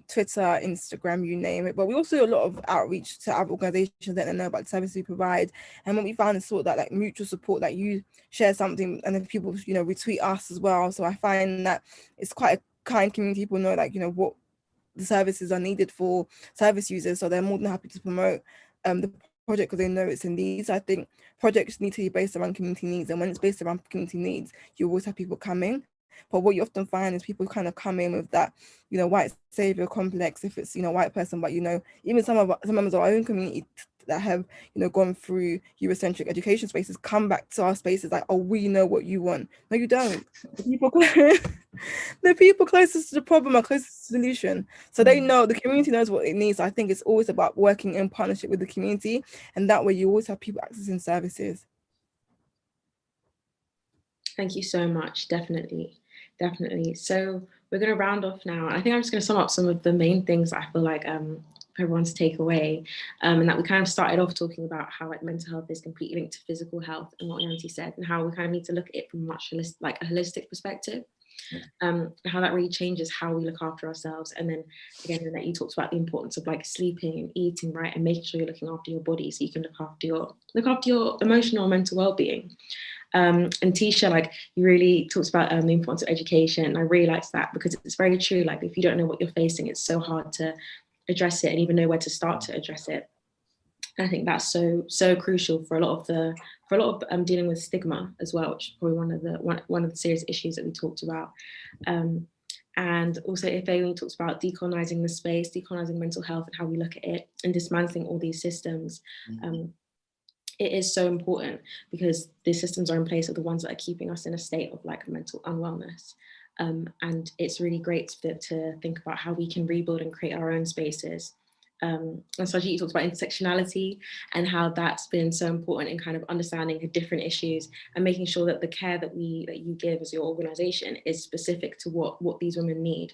Twitter, Instagram, you name it. But we also do a lot of outreach to our organizations, letting them know about the services we provide. And when we found is sort of that like mutual support, that you share something and then people, you know, retweet us as well. So I find that it's quite a kind community. People know, like, you know, what the services are needed for service users. So they're more than happy to promote the project because they know it's in needs. I think projects need to be based around community needs. And when it's based around community needs, you always have people coming. But what you often find is people kind of come in with that, you know, white savior complex, if it's, you know, white person, but, you know, even some members of our own community that have, you know, gone through Eurocentric education spaces come back to our spaces like, oh, we know what you want. No, you don't. The people closest to the problem are closest to the solution. So they know, the community knows what it needs. I think it's always about working in partnership with the community, and that way you always have people accessing services. Thank you so much. Definitely. So we're going to round off now. I think I'm just going to sum up some of the main things I feel like everyone's take away, and that we kind of started off talking about how like mental health is completely linked to physical health, and what Yancy said, and how we kind of need to look at it from much like a holistic perspective, and how that really changes how we look after ourselves. And then again, that you talked about the importance of like sleeping and eating right, and making sure you're looking after your body so you can look after your emotional and mental well-being. And Tisha, like, you really talked about the importance of education, and I really liked that, because it's very true. Like, if you don't know what you're facing, it's so hard to address it and even know where to start to address it. And I think that's so crucial for a lot of dealing with stigma as well, which is probably one of the serious issues that we talked about. And also, if Aileen talks about decolonizing the space, decolonizing mental health and how we look at it, and dismantling all these systems. It is so important, because the systems are in place are the ones that are keeping us in a state of like mental unwellness. And it's really great to think about how we can rebuild and create our own spaces. And Sajid talks about intersectionality and how that's been so important in kind of understanding the different issues and making sure that the care that you give as your organization is specific to what these women need,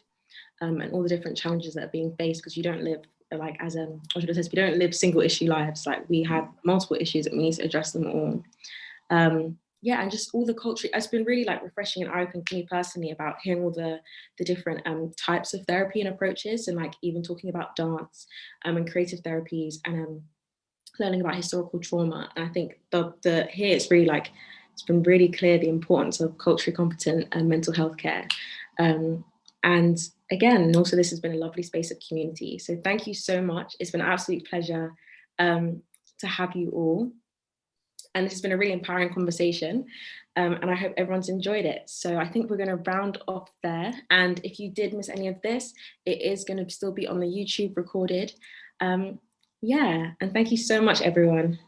and all the different challenges that are being faced, because you don't live like we don't live single issue lives. Like, we have multiple issues and we need to address them all. Yeah, and just all the culture. It's been really like refreshing and eye-opening for me personally about hearing all the different types of therapy and approaches, and like even talking about dance and creative therapies, and learning about historical trauma. And I think here it's really like, it's been really clear the importance of culturally competent and mental health care. And again, also this has been a lovely space of community. So thank you so much. It's been an absolute pleasure to have you all. And this has been a really empowering conversation. And I hope everyone's enjoyed it. So I think we're going to round off there. And if you did miss any of this, it is going to still be on the YouTube recorded. Yeah, and thank you so much, everyone.